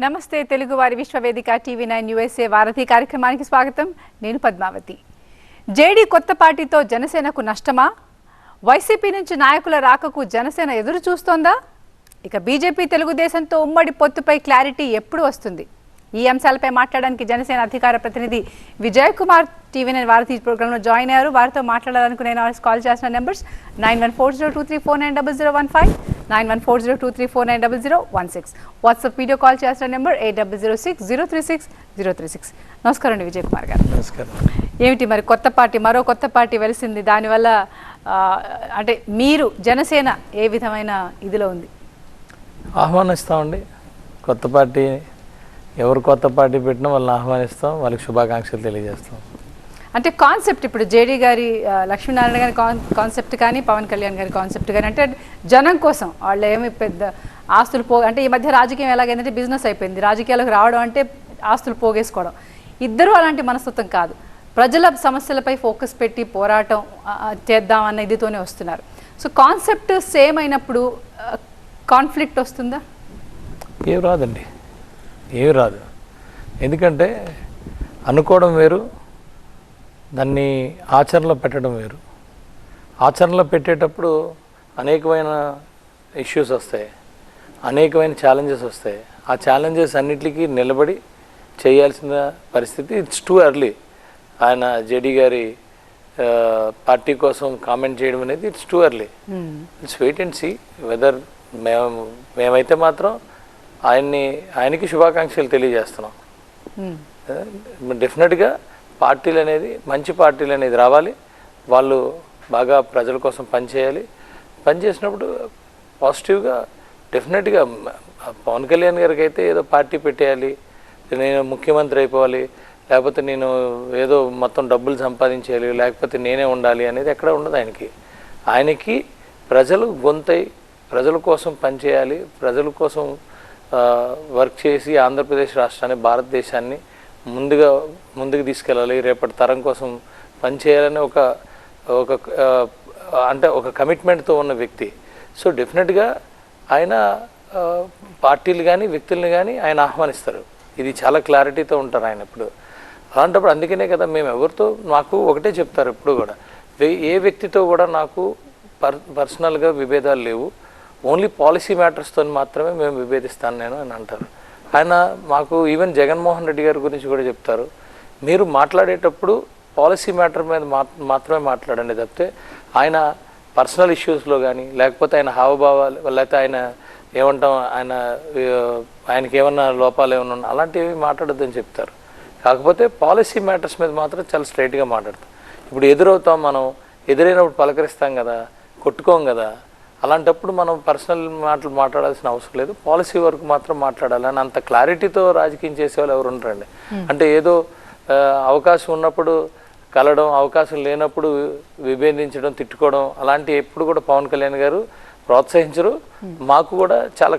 నమస్తే తెలుగు వారి విశ్వవేదిక TV9 USA వారధి కార్యక్రమానికి స్వాగతం. నేను పద్మావతి. జేడీ కొత్త పార్టీతో జనసేనకు నష్టమా? వైసీపీ నుంచి నాయకుల రాకకు జనసేన ఎదురు చూస్తోందా? ఇక బీజేపీ తెలుగుదేశంతో ఉమ్మడి పొత్తుపై క్లారిటీ ఎప్పుడు వస్తుంది? ఈ అంశాలపై మాట్లాడడానికి జనసేన అధికార ప్రతినిధి విజయ్ కుమార్ TV9 వారధి ప్రోగ్రాంలో జాయిన్ అయ్యారు. వారితో మాట్లాడాలనుకునే కాల్ చేసిన నెంబర్స్ 914023490015 914023490016. వాట్సాప్ వీడియో కాల్ చేసిన నెంబర్ 8006036036. నమస్కారం అండి విజయ్ కుమార్ గారు. నమస్కారం. ఏమిటి మరి మరో కొత్త పార్టీ వెలిసింది, దానివల్ల అంటే మీరు జనసేన ఏ విధమైన ఇదిలో ఉంది? ఆహ్వానిస్తామండి. కొత్త పార్టీ ఎవరు కొత్త పార్టీ పెట్టినా వాళ్ళని ఆహ్వానిస్తాం, వాళ్ళకి శుభాకాంక్షలు తెలియజేస్తాం. అంటే కాన్సెప్ట్ ఇప్పుడు జేడీ గారి లక్ష్మీనారాయణ గారి కాన్సెప్ట్ కానీ పవన్ కళ్యాణ్ గారి కాన్సెప్ట్ కానీ అంటే జనం కోసం వాళ్ళు ఏమి పెద్ద ఆస్తులు అంటే ఈ మధ్య రాజకీయం ఎలాగైందంటే బిజినెస్ అయిపోయింది. రాజకీయాలకు రావడం అంటే ఆస్తులు పోగేసుకోవడం. ఇద్దరూ అలాంటి మనస్తత్వం కాదు. ప్రజల సమస్యలపై ఫోకస్ పెట్టి పోరాటం చేద్దాం అన్న ఇదితోనే వస్తున్నారు. సో కాన్సెప్ట్ సేమ్ అయినప్పుడు కాన్ఫ్లిక్ట్ వస్తుందా? ఏమి రాదండి, ఏమి రాదు. ఎందుకంటే అనుకోవడం వేరు, దాన్ని ఆచరణలో పెట్టడం వేరు. ఆచరణలో పెట్టేటప్పుడు అనేకమైన ఇష్యూస్ వస్తాయి, అనేకమైన ఛాలెంజెస్ వస్తాయి. ఆ ఛాలెంజెస్ అన్నిటికీ నిలబడి చేయాల్సిన పరిస్థితి. ఇట్స్ టూ ఎర్లీ ఆయన జేడీ గారి పార్టీ కోసం కామెంట్ చేయడం అనేది. It's too early. It's wait and see whether మేమైతే మాత్రం ఆయనకి శుభాకాంక్షలు తెలియజేస్తున్నాం. డెఫినెట్గా పార్టీలు అనేది మంచి పార్టీలు అనేది రావాలి. వాళ్ళు బాగా ప్రజల కోసం పనిచేయాలి. పనిచేసినప్పుడు పాజిటివ్గా డెఫినెట్గా పవన్ కళ్యాణ్ గారికి అయితే ఏదో పార్టీ పెట్టేయాలి, నేను ముఖ్యమంత్రి అయిపోవాలి, లేకపోతే నేను ఏదో మొత్తం డబ్బులు సంపాదించేయాలి, లేకపోతే నేనే ఉండాలి అనేది ఎక్కడ ఉండదు. ఆయనకి ప్రజలు గొంతై ప్రజల కోసం పనిచేయాలి, ప్రజల కోసం వర్క్ చేసి ఆంధ్రప్రదేశ్ రాష్ట్రాన్ని, భారతదేశాన్ని ముందుకు తీసుకెళ్ళాలి, రేపటి తరం కోసం పనిచేయాలని ఒక కమిట్మెంట్తో ఉన్న వ్యక్తి. సో డెఫినెట్గా ఆయన పార్టీలు కానీ వ్యక్తుల్ని కానీ ఆయన ఆహ్వానిస్తారు. ఇది చాలా క్లారిటీతో ఉంటారు ఆయన ఇప్పుడు. అలాంటప్పుడు అందుకనే కదా మేము నాకు ఒకటే చెప్తారు ఎప్పుడు కూడా, ఏ వ్యక్తితో కూడా నాకు పర్సనల్గా విభేదాలు లేవు, ఓన్లీ పాలసీ మ్యాటర్స్తో మాత్రమే మేము విభేదిస్తాను నేను అని అంటారు ఆయన. మాకు ఈవెన్ జగన్మోహన్ రెడ్డి గారి గురించి కూడా చెప్తారు, మీరు మాట్లాడేటప్పుడు పాలసీ మ్యాటర్ మీద మాత్రమే మాట్లాడండి తప్పితే ఆయన పర్సనల్ ఇష్యూస్లో కానీ, లేకపోతే ఆయన హావభావాలు, లేకపోతే ఆయన ఏమంటాం ఆయనకి ఏమన్నా లోపాలు ఏమన్నా అలాంటివి మాట్లాడొద్దని చెప్తారు. కాకపోతే పాలసీ మ్యాటర్స్ మీద మాత్రం చాలా స్ట్రైట్గా మాట్లాడతాం. ఇప్పుడు ఎదురవుతాం, మనం ఎదురైనప్పుడు పలకరిస్తాం కదా, కొట్టుకోం కదా. అలాంటప్పుడు మనం పర్సనల్ మాటలు మాట్లాడాల్సిన అవసరం లేదు, పాలసీ వరకు మాత్రం మాట్లాడాలి అని అంత క్లారిటీతో రాజకీయం చేసేవాళ్ళు ఎవరు ఉంటారండి. అంటే ఏదో అవకాశం ఉన్నప్పుడు కలడం, అవకాశం లేనప్పుడు విభేదించడం, తిట్టుకోవడం అలాంటి ఎప్పుడు కూడా పవన్ కళ్యాణ్ గారు ప్రోత్సహించరు. మాకు కూడా చాలా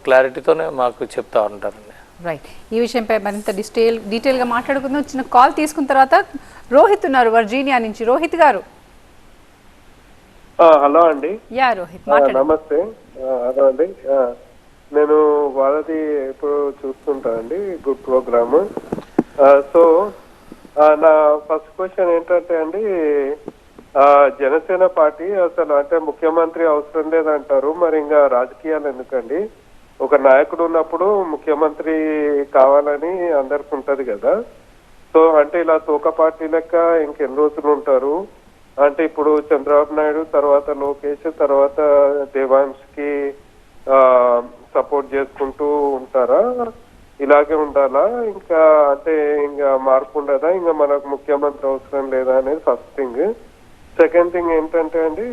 క్లారిటీతోనే మాకు చెప్తా ఉంటారండి. రైట్. ఈ విషయంపై మరింత డీటెయిల్గా మాట్లాడుకుందాం. చిన్న కాల్ తీసుకున్న తర్వాత రోహిత్ ఉన్నారు వర్జీనియా నుంచి. రోహిత్ గారు. హలో అండి. యా రోహిత్, నమస్తే. హలో అండి, నేను వాళ్ళది ఎప్పుడు చూస్తుంటానండి, గుడ్ ప్రోగ్రామ్. సో నా ఫస్ట్ క్వశ్చన్ ఏంటంటే అండి, జనసేన పార్టీ అసలు అంటే ముఖ్యమంత్రి అవసరం లేదంటారు, మరి ఇంకా రాజకీయాలు ఎందుకండి? ఒక నాయకుడు ఉన్నప్పుడు ముఖ్యమంత్రి కావాలని అందరికి ఉంటది కదా. సో అంటే ఇలా తోక పార్టీ లెక్క ఇంకెన్ని రోజులు ఉంటారు? అంటే ఇప్పుడు చంద్రబాబు నాయుడు తర్వాత లోకేష్ తర్వాత దేవాంశ్కి సపోర్ట్ చేసుకుంటూ ఉంటారా? ఇలాగే ఉండాలా? ఇంకా అంటే ఇంకా మార్పు ఉండదా? ఇంకా మనకు ముఖ్యమంత్రి అవసరం లేదా అనేది ఫస్ట్ థింగ్. సెకండ్ థింగ్ ఏంటంటే అండి,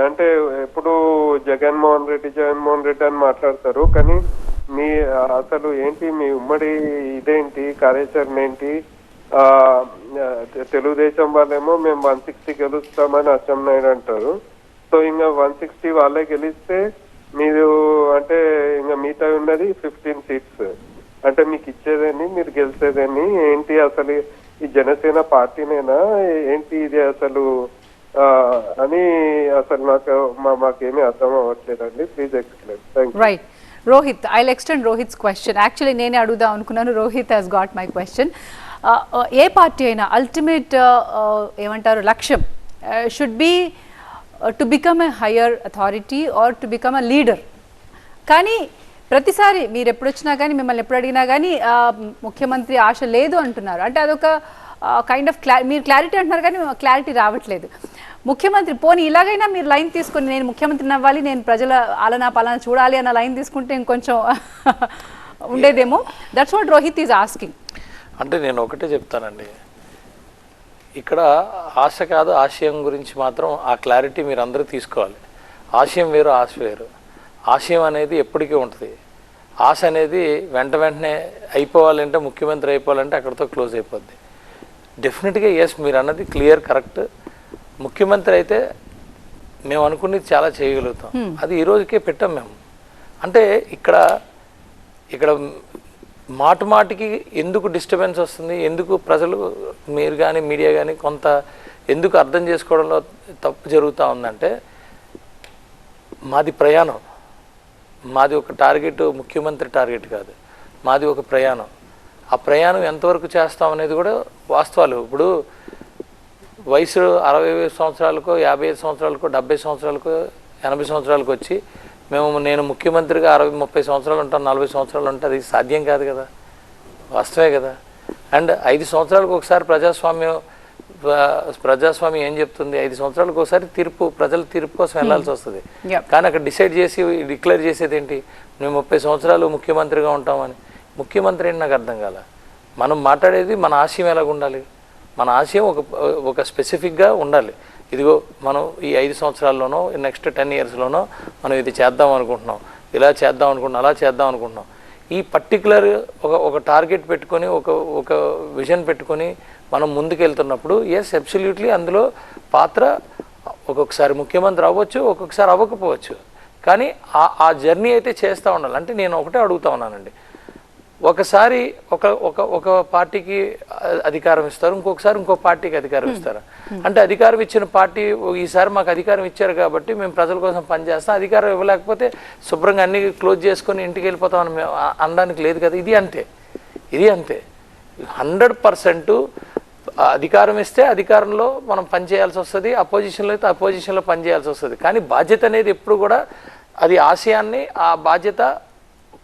అంటే ఎప్పుడు జగన్మోహన్ రెడ్డి అని మాట్లాడతారు, కానీ మీ అసలు ఏంటి మీ ఉమ్మడి ఇదేంటి, కార్యాచరణ ఏంటి? తెలుగుదేశం వాళ్ళేమో మేము 160 గెలుస్తామని అచ్చెన్నాయుడు అంటారు. సో ఇంకా 160 వాళ్ళే గెలిస్తే మీరు అంటే ఇంకా మిగతా ఉన్నది 15 సీట్స్. అంటే మీకు ఇచ్చేదేని, మీరు గెలిచేదేని ఏంటి? అసలు ఈ జనసేన పార్టీనేనా ఏంటి ఇది? అసలు అని అసలు మాకేమీ అర్థం అవ్వట్లేదండి. Please explain. Thank you. Right Rohit, I'll extend Rohit's question. Actually నేనే అడుగుదాం అనుకున్నాను, Rohit has got my question. ఏ పార్టీ అయినా అల్టిమేట్ ఏమంటారు లక్ష్యం should be to become a higher authority or to become a leader. కానీ ప్రతిసారి మీరు ఎప్పుడు వచ్చినా కానీ, మిమ్మల్ని ఎప్పుడు అడిగినా కానీ ముఖ్యమంత్రి ఆశ లేదు అంటున్నారు. అంటే అదొక కైండ్ ఆఫ్ మీరు క్లారిటీ అంటున్నారు కానీ క్లారిటీ రావట్లేదు. ముఖ్యమంత్రి పోనీ ఇలాగైనా మీరు లైన్ తీసుకొని నేను ముఖ్యమంత్రిని అవ్వాలి, నేను ప్రజల ఆలనా పాలన చూడాలి అన్న లైన్ తీసుకుంటే ఇంకొంచెం ఉండేదేమో. That's what Rohit is asking. అంటే నేను ఒకటే చెప్తానండి, ఇక్కడ ఆశ కాదు ఆశయం గురించి మాత్రం ఆ క్లారిటీ మీరు అందరూ తీసుకోవాలి. ఆశయం వేరు, ఆశ వేరు. ఆశయం అనేది ఎప్పటికీ ఉంటుంది. ఆశ అనేది వెంటనే అయిపోవాలంటే, ముఖ్యమంత్రి అయిపోవాలంటే అక్కడితో క్లోజ్ అయిపోద్ది. డెఫినెట్గా ఎస్, మీరు అన్నది క్లియర్, కరెక్ట్. ముఖ్యమంత్రి అయితే మేము అనుకున్నది చాలా చేయగలుగుతాం. అది ఈ రోజుకే పెట్టాం మేము. అంటే ఇక్కడ మాటికి ఎందుకు డిస్టర్బెన్స్ వస్తుంది, ఎందుకు ప్రజలు, మీరు కానీ మీడియా కానీ కొంత ఎందుకు అర్థం చేసుకోవడంలో తప్పు జరుగుతూ ఉందంటే, మాది ప్రయాణం, మాది ఒక టార్గెట్, ముఖ్యమంత్రి టార్గెట్ కాదు, మాది ఒక ప్రయాణం. ఆ ప్రయాణం ఎంతవరకు చేస్తాం అనేది కూడా వాస్తవాలు. ఇప్పుడు వయసు 65 సంవత్సరాలకో 55 సంవత్సరాలకో 70 సంవత్సరాలకో 80 సంవత్సరాలకు వచ్చి నేను ముఖ్యమంత్రిగా 60-30 సంవత్సరాలు ఉంటాను, 40 సంవత్సరాలు ఉంటాను, అది సాధ్యం కాదు కదా, వాస్తవే కదా. అండ్ 5 సంవత్సరాలకు ఒకసారి ప్రజాస్వామ్యం ఏం చెప్తుంది, 5 సంవత్సరాలకు ఒకసారి ప్రజల తీర్పు కోసం వెళ్లాల్సి వస్తుంది. కానీ అక్కడ డిసైడ్ చేసి డిక్లేర్ చేసేది ఏంటి, మేము 30 సంవత్సరాలు ముఖ్యమంత్రిగా ఉంటామని. ముఖ్యమంత్రి ఏంటి నాకు అర్థం కాల. మనం మాట్లాడేది మన ఆశయం ఎలాగ ఉండాలి, మన ఆశయం ఒక స్పెసిఫిక్గా ఉండాలి. ఇదిగో మనం ఈ 5 సంవత్సరాల్లోనో నెక్స్ట్ 10 ఇయర్స్లోనో మనం ఇది చేద్దాం అనుకుంటున్నాం, ఇలా చేద్దాం అనుకుంటున్నాం, అలా చేద్దాం అనుకుంటున్నాం. ఈ పర్టికులర్ ఒక టార్గెట్ పెట్టుకొని ఒక విజన్ పెట్టుకొని మనం ముందుకు వెళ్తున్నప్పుడు ఎస్ అబ్సల్యూట్లీ అందులో పాత్ర ఒక్కొక్కసారి ముఖ్యమంత్రి అవ్వచ్చు, ఒక్కొక్కసారి అవ్వకపోవచ్చు. కానీ ఆ జర్నీ అయితే చేస్తూ ఉండాలి. అంటే నేను ఒకటే అడుగుతా ఉన్నానండి, ఒకసారి ఒక పార్టీకి అధికారం ఇస్తారు, ఇంకొకసారి ఇంకో పార్టీకి అధికారం ఇస్తారు. అంటే అధికారం ఇచ్చిన పార్టీ ఈసారి మాకు అధికారం ఇచ్చారు కాబట్టి మేము ప్రజల కోసం పనిచేస్తాం, అధికారం ఇవ్వలేకపోతే శుభ్రంగా అన్ని క్లోజ్ చేసుకొని ఇంటికి వెళ్ళిపోతామని అనడానికి లేదు కదా. ఇది అంతే 100% అధికారం ఇస్తే అధికారంలో మనం పనిచేయాల్సి వస్తుంది, అపోజిషన్లో అయితే అపోజిషన్లో పనిచేయాల్సి వస్తుంది. కానీ బాధ్యత అనేది ఎప్పుడు కూడా అది ఆశయాన్ని, ఆ బాధ్యత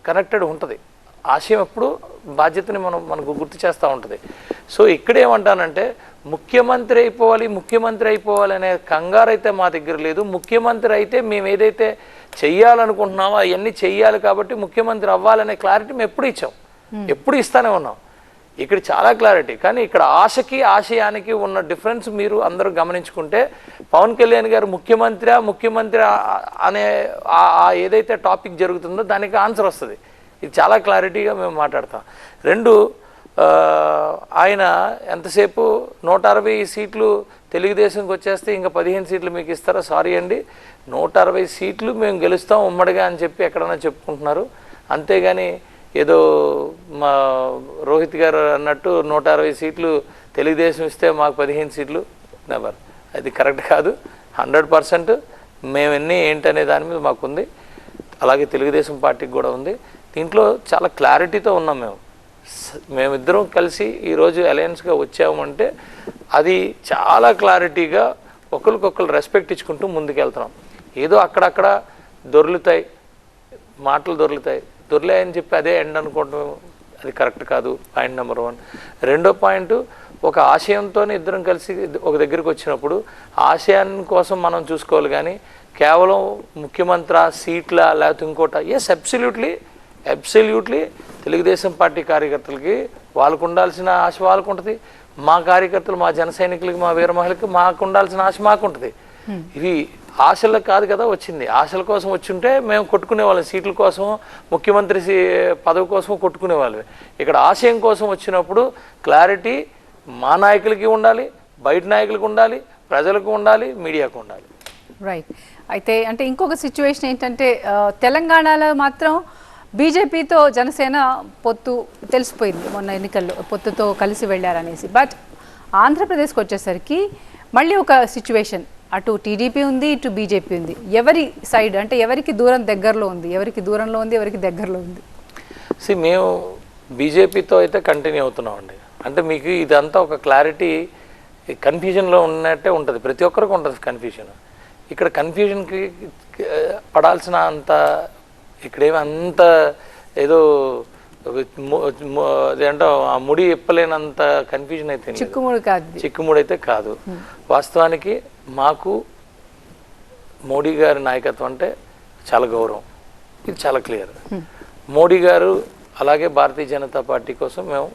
కనెక్టెడ్ ఉంటుంది. ఆశయం ఎప్పుడు బాధ్యతని మనకు గుర్తు చేస్తూ ఉంటుంది. సో ఇక్కడేమంటానంటే ముఖ్యమంత్రి అయిపోవాలి అనే కంగారు అయితే మా దగ్గర లేదు. ముఖ్యమంత్రి అయితే మేము ఏదైతే చెయ్యాలనుకుంటున్నామో అవన్నీ చెయ్యాలి కాబట్టి ముఖ్యమంత్రి అవ్వాలనే క్లారిటీ మేము ఎప్పుడు ఇచ్చాం, ఎప్పుడు ఇస్తానే ఉన్నాం. ఇక్కడ చాలా క్లారిటీ. కానీ ఇక్కడ ఆశకి ఆశయానికి ఉన్న డిఫరెన్స్ మీరు అందరూ గమనించుకుంటే, పవన్ కళ్యాణ్ గారు ముఖ్యమంత్రి అనే ఏదైతే టాపిక్ జరుగుతుందో దానికి ఆన్సర్ వస్తుంది. ఇది చాలా క్లారిటీగా మేము మాట్లాడతాం. 2, ఆయన ఎంతసేపు 160 సీట్లు తెలుగుదేశంకి వచ్చేస్తే ఇంకా 15 సీట్లు మీకు ఇస్తారా? సారీ అండి, 160 సీట్లు మేము గెలుస్తాం ఉమ్మడిగా అని చెప్పి ఎక్కడన్నా చెప్పుకుంటున్నారు. అంతేగాని ఏదో మా రోహిత్ గారు అన్నట్టు 160 సీట్లు తెలుగుదేశం ఇస్తే మాకు 15 సీట్లు నెవర్, అది కరెక్ట్ కాదు. 100% మేము ఏంటనే దాని మీద మాకుంది. అలాగే తెలుగుదేశం పార్టీకి కూడా ఉంది. దీంట్లో చాలా క్లారిటీతో ఉన్నాం. మేమిద్దరం కలిసి ఈరోజు అలయన్స్గా వచ్చామంటే అది చాలా క్లారిటీగా ఒకరికొకరు రెస్పెక్ట్ ఇచ్చుకుంటూ ముందుకెళ్తున్నాం. ఏదో అక్కడక్కడ మాటలు దొర్లాయని చెప్పి అదే ఎండ్ అనుకోవడం అది కరెక్ట్ కాదు. Point number 1. 2వ పాయింట్, ఒక ఆశయంతోనే ఇద్దరం కలిసి ఒక దగ్గరికి వచ్చినప్పుడు ఆశయాన్ని కోసం మనం చూసుకోవాలి. కానీ కేవలం ముఖ్యమంత్రి సీట్ల లేకపోతే ఇంకోట, ఎస్ అబ్సల్యూట్లీ తెలుగుదేశం పార్టీ కార్యకర్తలకి వాళ్ళకు ఉండాల్సిన ఆశ వాళ్ళకు ఉంటుంది, మా కార్యకర్తలు, మా జన సైనికులకి, మా వీర మహిళకి మాకు ఉండాల్సిన ఆశ మాకు ఉంటుంది. ఇవి ఆశలకు కాదు కదా వచ్చింది. ఆశల కోసం వచ్చుంటే మేము కొట్టుకునే వాళ్ళం, సీట్ల కోసం, ముఖ్యమంత్రి పదవి కోసం కొట్టుకునే వాళ్ళమే. ఇక్కడ ఆశయం కోసం వచ్చినప్పుడు క్లారిటీ మా నాయకులకి ఉండాలి, బయట నాయకులకు ఉండాలి, ప్రజలకు ఉండాలి, మీడియాకు ఉండాలి. రైట్. అయితే అంటే ఇంకొక సిచ్యువేషన్ ఏంటంటే తెలంగాణలో మాత్రం బీజేపీతో జనసేన పొత్తు తెలిసిపోయింది మొన్న ఎన్నికల్లో, పొత్తుతో కలిసి వెళ్ళారనేసి. బట్ ఆంధ్రప్రదేశ్కి వచ్చేసరికి మళ్ళీ ఒక సిచ్యువేషన్, అటు టీడీపీ ఉంది, ఇటు బీజేపీ ఉంది. ఎవరి సైడ్ అంటే ఎవరికి దూరం దగ్గరలో ఉంది, ఎవరికి దూరంలో ఉంది, ఎవరికి దగ్గరలో ఉంది? మేము బీజేపీతో అయితే కంటిన్యూ అవుతున్నామండి. అంటే మీకు ఇదంతా ఒక క్లారిటీ కన్ఫ్యూజన్లో ఉన్నట్టే ఉంటుంది, ప్రతి ఒక్కరికి ఉంటుంది కన్ఫ్యూజన్. ఇక్కడ కన్ఫ్యూజన్కి పడాల్సిన అంత ఇక్కడేమి అంత ఏదో అదేంటో ఆ ముడి ఇప్పలేనంత కన్ఫ్యూజన్ అయితే చిక్కుముడి అయితే కాదు. వాస్తవానికి మాకు మోడీ గారి నాయకత్వం అంటే చాలా గౌరవం, ఇది చాలా క్లియర్. మోడీ గారు అలాగే భారతీయ జనతా పార్టీ కోసం మేము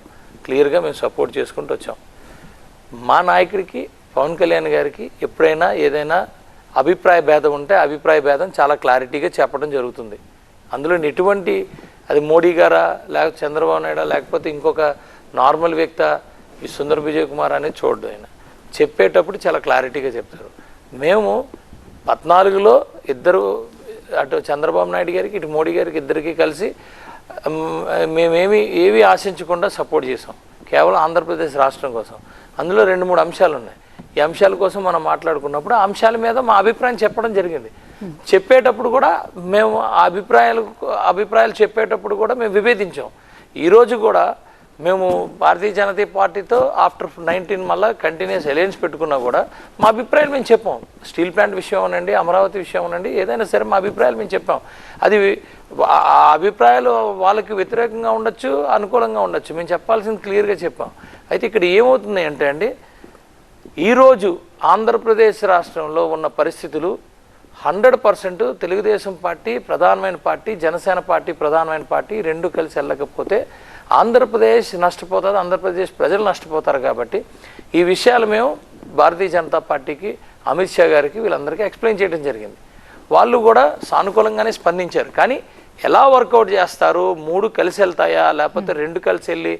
క్లియర్గా మేము సపోర్ట్ చేసుకుంటూ వచ్చాం. మా నాయకుడికి పవన్ కళ్యాణ్ గారికి ఎప్పుడైనా ఏదైనా అభిప్రాయ భేదం ఉంటే అభిప్రాయ భేదం చాలా క్లారిటీగా చెప్పడం జరుగుతుంది. అందులో ఎటువంటి అది మోడీ గారా లేకపోతే చంద్రబాబు నాయుడు లేకపోతే ఇంకొక నార్మల్ వ్యక్తి ఈ సుందర్ విజయ్ కుమార్ అనేది చూడదు. ఆయన చెప్పేటప్పుడు చాలా క్లారిటీగా చెప్తారు. మేము 14లో ఇద్దరు అటు చంద్రబాబు నాయుడు గారికి ఇటు మోడీ గారికి ఇద్దరికి కలిసి ఏవి ఆశించకుండా సపోర్ట్ చేసాం, కేవలం ఆంధ్రప్రదేశ్ రాష్ట్రం కోసం. అందులో 2-3 అంశాలు ఉన్నాయి. ఈ అంశాల కోసం మనం మాట్లాడుకున్నప్పుడు ఆ అంశాల మీద మా అభిప్రాయం చెప్పడం జరిగింది. చెప్పేటప్పుడు కూడా మేము ఆ అభిప్రాయాలు చెప్పేటప్పుడు కూడా మేము విభేదించాం. ఈరోజు కూడా మేము భారతీయ జనతా పార్టీతో ఆఫ్టర్ 19 మళ్ళీ కంటిన్యూస్ అలయన్స్ పెట్టుకున్నా కూడా మా అభిప్రాయాలు మేము చెప్పాం. స్టీల్ ప్లాంట్ విషయం అనండి, అమరావతి విషయం అనండి, ఏదైనా సరే మా అభిప్రాయాలు మేము చెప్పాం. అది ఆ అభిప్రాయాలు వాళ్ళకి వ్యతిరేకంగా ఉండొచ్చు, అనుకూలంగా ఉండొచ్చు, మేము చెప్పాల్సింది క్లియర్గా చెప్పాం. అయితే ఇక్కడ ఏమవుతుంది అంటే అండి, ఈరోజు ఆంధ్రప్రదేశ్ రాష్ట్రంలో ఉన్న పరిస్థితులు 100% తెలుగుదేశం పార్టీ ప్రధానమైన పార్టీ, జనసేన పార్టీ ప్రధానమైన పార్టీ రెండు కలిసి వెళ్ళకపోతే ఆంధ్రప్రదేశ్ నష్టపోతుంది, ఆంధ్రప్రదేశ్ ప్రజలు నష్టపోతారు. కాబట్టి ఈ విషయాలు మేము భారతీయ జనతా పార్టీకి, అమిత్ షా గారికి వీళ్ళందరికీ ఎక్స్ప్లెయిన్ చేయడం జరిగింది. వాళ్ళు కూడా సానుకూలంగానే స్పందించారు. కానీ ఎలా వర్కౌట్ చేస్తారు, 3 కలిసి వెళ్తాయా లేకపోతే 2 కలిసి వెళ్ళి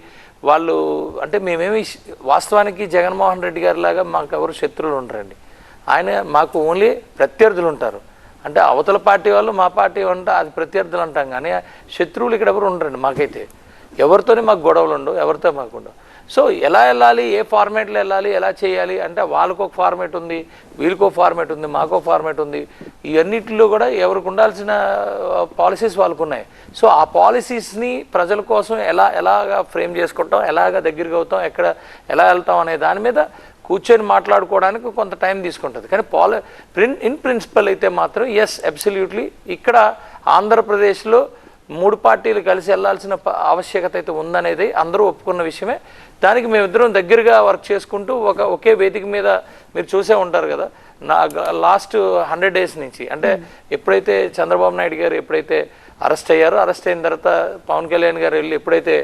వాళ్ళు అంటే మేమేమి వాస్తవానికి జగన్మోహన్ రెడ్డి గారి లాగా మాకు ఎవరు శత్రువులు ఉండరండి. ఆయన మాకు ఓన్లీ ప్రత్యర్థులు ఉంటారు. అంటే అవతల పార్టీ వాళ్ళు మా పార్టీ అంటే అది ప్రత్యర్థులు అంటాం, కానీ శత్రువులు ఇక్కడ ఎవరు ఉండరండి. మాకైతే ఎవరితోనే మాకు గొడవలు ఉండవు, ఎవరితో మాకు ఉండవు. సో ఎలా వెళ్ళాలి, ఏ ఫార్మేట్లో వెళ్ళాలి, ఎలా చేయాలి అంటే వాళ్ళకు ఒక ఫార్మేట్ ఉంది, వీళ్ళకో ఫార్మేట్ ఉంది, మాకో ఫార్మేట్ ఉంది. ఇవన్నిటిలో కూడా ఎవరికి ఉండాల్సిన పాలసీస్ వాళ్ళకు ఉన్నాయి. సో ఆ పాలసీస్ని ప్రజల కోసం ఎలాగా ఫ్రేమ్ చేసుకుంటాం, ఎలాగ దగ్గరికి అవుతాం, ఎలా వెళ్తాం అనే దాని మీద కూర్చొని మాట్లాడుకోవడానికి కొంత టైం తీసుకుంటుంది. కానీ ఇన్ ప్రిన్సిపల్ అయితే మాత్రం ఎస్ అబ్సల్యూట్లీ ఇక్కడ ఆంధ్రప్రదేశ్లో 3 పార్టీలు కలిసి వెళ్లాల్సిన ఆవశ్యకత అయితే ఉందనేది అందరూ ఒప్పుకున్న విషయమే. దానికి మేమిద్దరం దగ్గరగా వర్క్ చేసుకుంటూ ఒకే వేదిక మీద మీరు చూసే ఉంటారు కదా, లాస్ట్ 100 days నుంచి అంటే ఎప్పుడైతే చంద్రబాబు నాయుడు గారు ఎప్పుడైతే అరెస్ట్ అయ్యారో, అరెస్ట్ అయిన తర్వాత పవన్ కళ్యాణ్ గారు వెళ్ళి ఎప్పుడైతే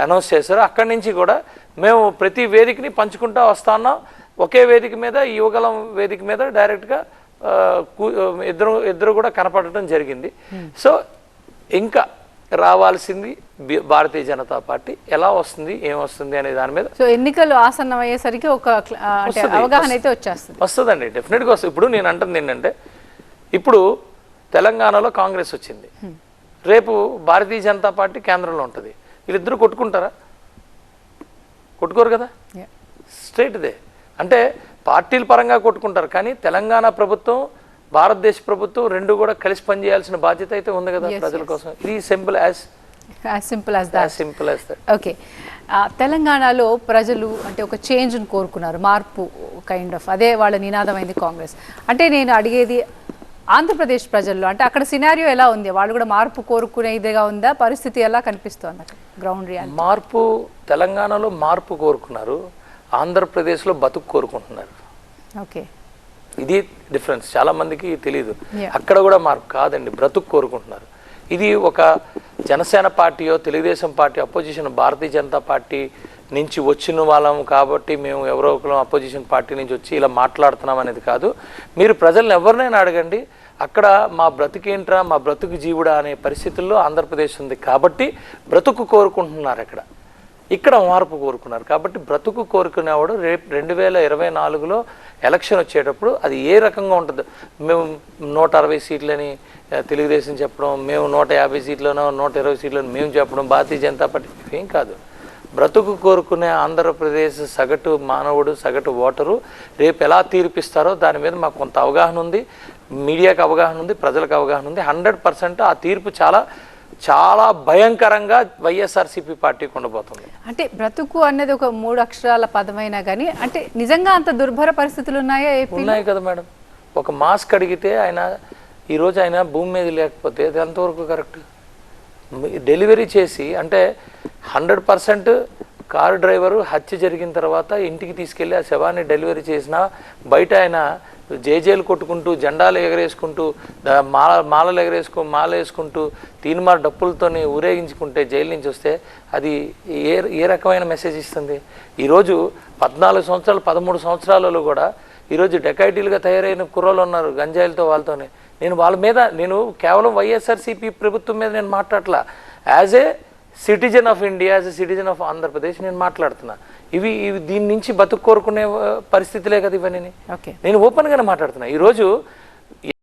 అనౌన్స్ చేశారో అక్కడి నుంచి కూడా మేము ప్రతి వేదికని పంచుకుంటూ వస్తున్నాం. ఒకే వేదిక మీద, ఈ యువగలం వేదిక మీద డైరెక్ట్గా ఇద్దరు కూడా కనపడటం జరిగింది. సో ఇంకా రావాల్సింది భారతీయ జనతా పార్టీ ఎలా వస్తుంది, ఏమొస్తుంది అనే దాని మీద. సో ఎన్నికలు ఆసన్నం అయ్యేసరికి ఒక అవగాహన అయితే వస్తుందండి, డెఫినెట్గా వస్తుంది. ఇప్పుడు నేను అంటుంది ఏంటంటే, ఇప్పుడు తెలంగాణలో కాంగ్రెస్ వచ్చింది, రేపు భారతీయ జనతా పార్టీ కేంద్రంలో ఉంటుంది. వీళ్ళిద్దరూ కొట్టుకుంటారా? కొట్టుకోరు కదా, స్ట్రైట్ దే. అంటే పార్టీల పరంగా కొట్టుకుంటారు, కానీ తెలంగాణ ప్రభుత్వం, భారతదేశ ప్రభుత్వం రెండు కూడా కలిసి పనిచేయాల్సిన బాధ్యత అయితే ఉంది కదా ప్రజల కోసం. ఇది సింపుల్ యాజ్ దట్. ఓకే, తెలంగాణలో ప్రజలు అంటే ఒక చేంజ్ని కోరుకున్నారు, మార్పు కైండ్ ఆఫ్, అదే వాళ్ళ నినాదమైంది కాంగ్రెస్. అంటే నేను అడిగేది ఆంధ్రప్రదేశ్ ప్రజల్లో అంటే అక్కడ సినారియో ఎలా ఉంది, వాళ్ళు కూడా మార్పు కోరుకునేదిగా ఉందా, పరిస్థితి ఎలా కనిపిస్తోంది అక్కడ గ్రౌండ్ రియాలిటీ? మార్పు తెలంగాణలో మార్పు కోరుకున్నారు, ఆంధ్రప్రదేశ్లో బతుకు కోరుకుంటున్నారు. ఓకే, ఇది డిఫరెన్స్, చాలా మందికి తెలియదు. అక్కడ కూడా మార్పు కాదండి, బ్రతుకు కోరుకుంటున్నారు. ఇది ఒక Janasena పార్టీయో Telugu Desam party opposition Bharatiya Janata party నుంచి వచ్చిన వాళ్ళం కాబట్టి మేము ఎవరో ఒకరు అపోజిషన్ పార్టీ నుంచి వచ్చి ఇలా మాట్లాడుతున్నాం అనేది కాదు. మీరు ప్రజలను ఎవరినైనా అడగండి, అక్కడ మా బ్రతుకేంట్రా, మా బ్రతుకు జీవుడా అనే పరిస్థితుల్లో ఆంధ్రప్రదేశ్ ఉంది కాబట్టి బ్రతుకు కోరుకుంటున్నారు. ఇక్కడ మార్పు కోరుకున్నారు కాబట్టి బ్రతుకు కోరుకునేవాడు రేపు 2024లో ఎలక్షన్ వచ్చేటప్పుడు అది ఏ రకంగా ఉంటుందో, మేము 160 సీట్లని తెలుగుదేశం చెప్పడం, మేము 150 సీట్లను 120 సీట్లను మేము చెప్పడం, భారతీయ జనతా పార్టీ ఏం కాదు. బ్రతుకు కోరుకునే ఆంధ్రప్రదేశ్ సగటు మానవుడు, సగటు ఓటరు రేపు ఎలా తీర్పిస్తారో దాని మీద మాకు కొంత అవగాహన ఉంది, మీడియాకు అవగాహన ఉంది, ప్రజలకు అవగాహన ఉంది. 100% ఆ తీర్పు చాలా చాలా భయంకరంగా వైఎస్ఆర్సీపీ పార్టీకి ఉండబోతుంది. అంటే బ్రతుకు అనేది ఒక 3 అక్షరాల పదమైనా కానీ అంటే నిజంగా అంత దుర్భర పరిస్థితులు ఉన్నాయా? ఉన్నాయి కదా మేడం. ఒక మాస్క్ అడిగితే ఈరోజు ఆయన భూమి మీద లేకపోతే అది ఎంతవరకు కరెక్ట్? డెలివరీ చేసి అంటే 100% కారు డ్రైవరు హత్య జరిగిన తర్వాత ఇంటికి తీసుకెళ్ళి ఆ శవాన్ని డెలివరీ చేసిన బయట ఆయన జేజేలు కొట్టుకుంటూ, జెండాలు ఎగరేసుకుంటూ, మాల వేసుకుంటూ తీన్మార్ డప్పులతోని ఊరేగించుకుంటే జైలు నుంచి వస్తే అది ఏ రకమైన మెసేజ్ ఇస్తుంది? ఈరోజు 14 సంవత్సరాలు 13 సంవత్సరాలలో కూడా ఈరోజు డెకైటీలుగా తయారైన కుర్రోళ్ళు ఉన్నారు గంజాయిలతో, వాళ్ళతోనే. నేను కేవలం వైఎస్ఆర్సీపీ ప్రభుత్వం మీద నేను మాట్లాడలా, as a citizen of India, as a citizen of Andhra Pradesh నేను మాట్లాడుతున్నా. ఇవి దీని నుంచి బతుకు కోరుకునే పరిస్థితులే కదా ఇవన్నీ. నేను ఓపెన్గానే మాట్లాడుతున్నా. ఈరోజు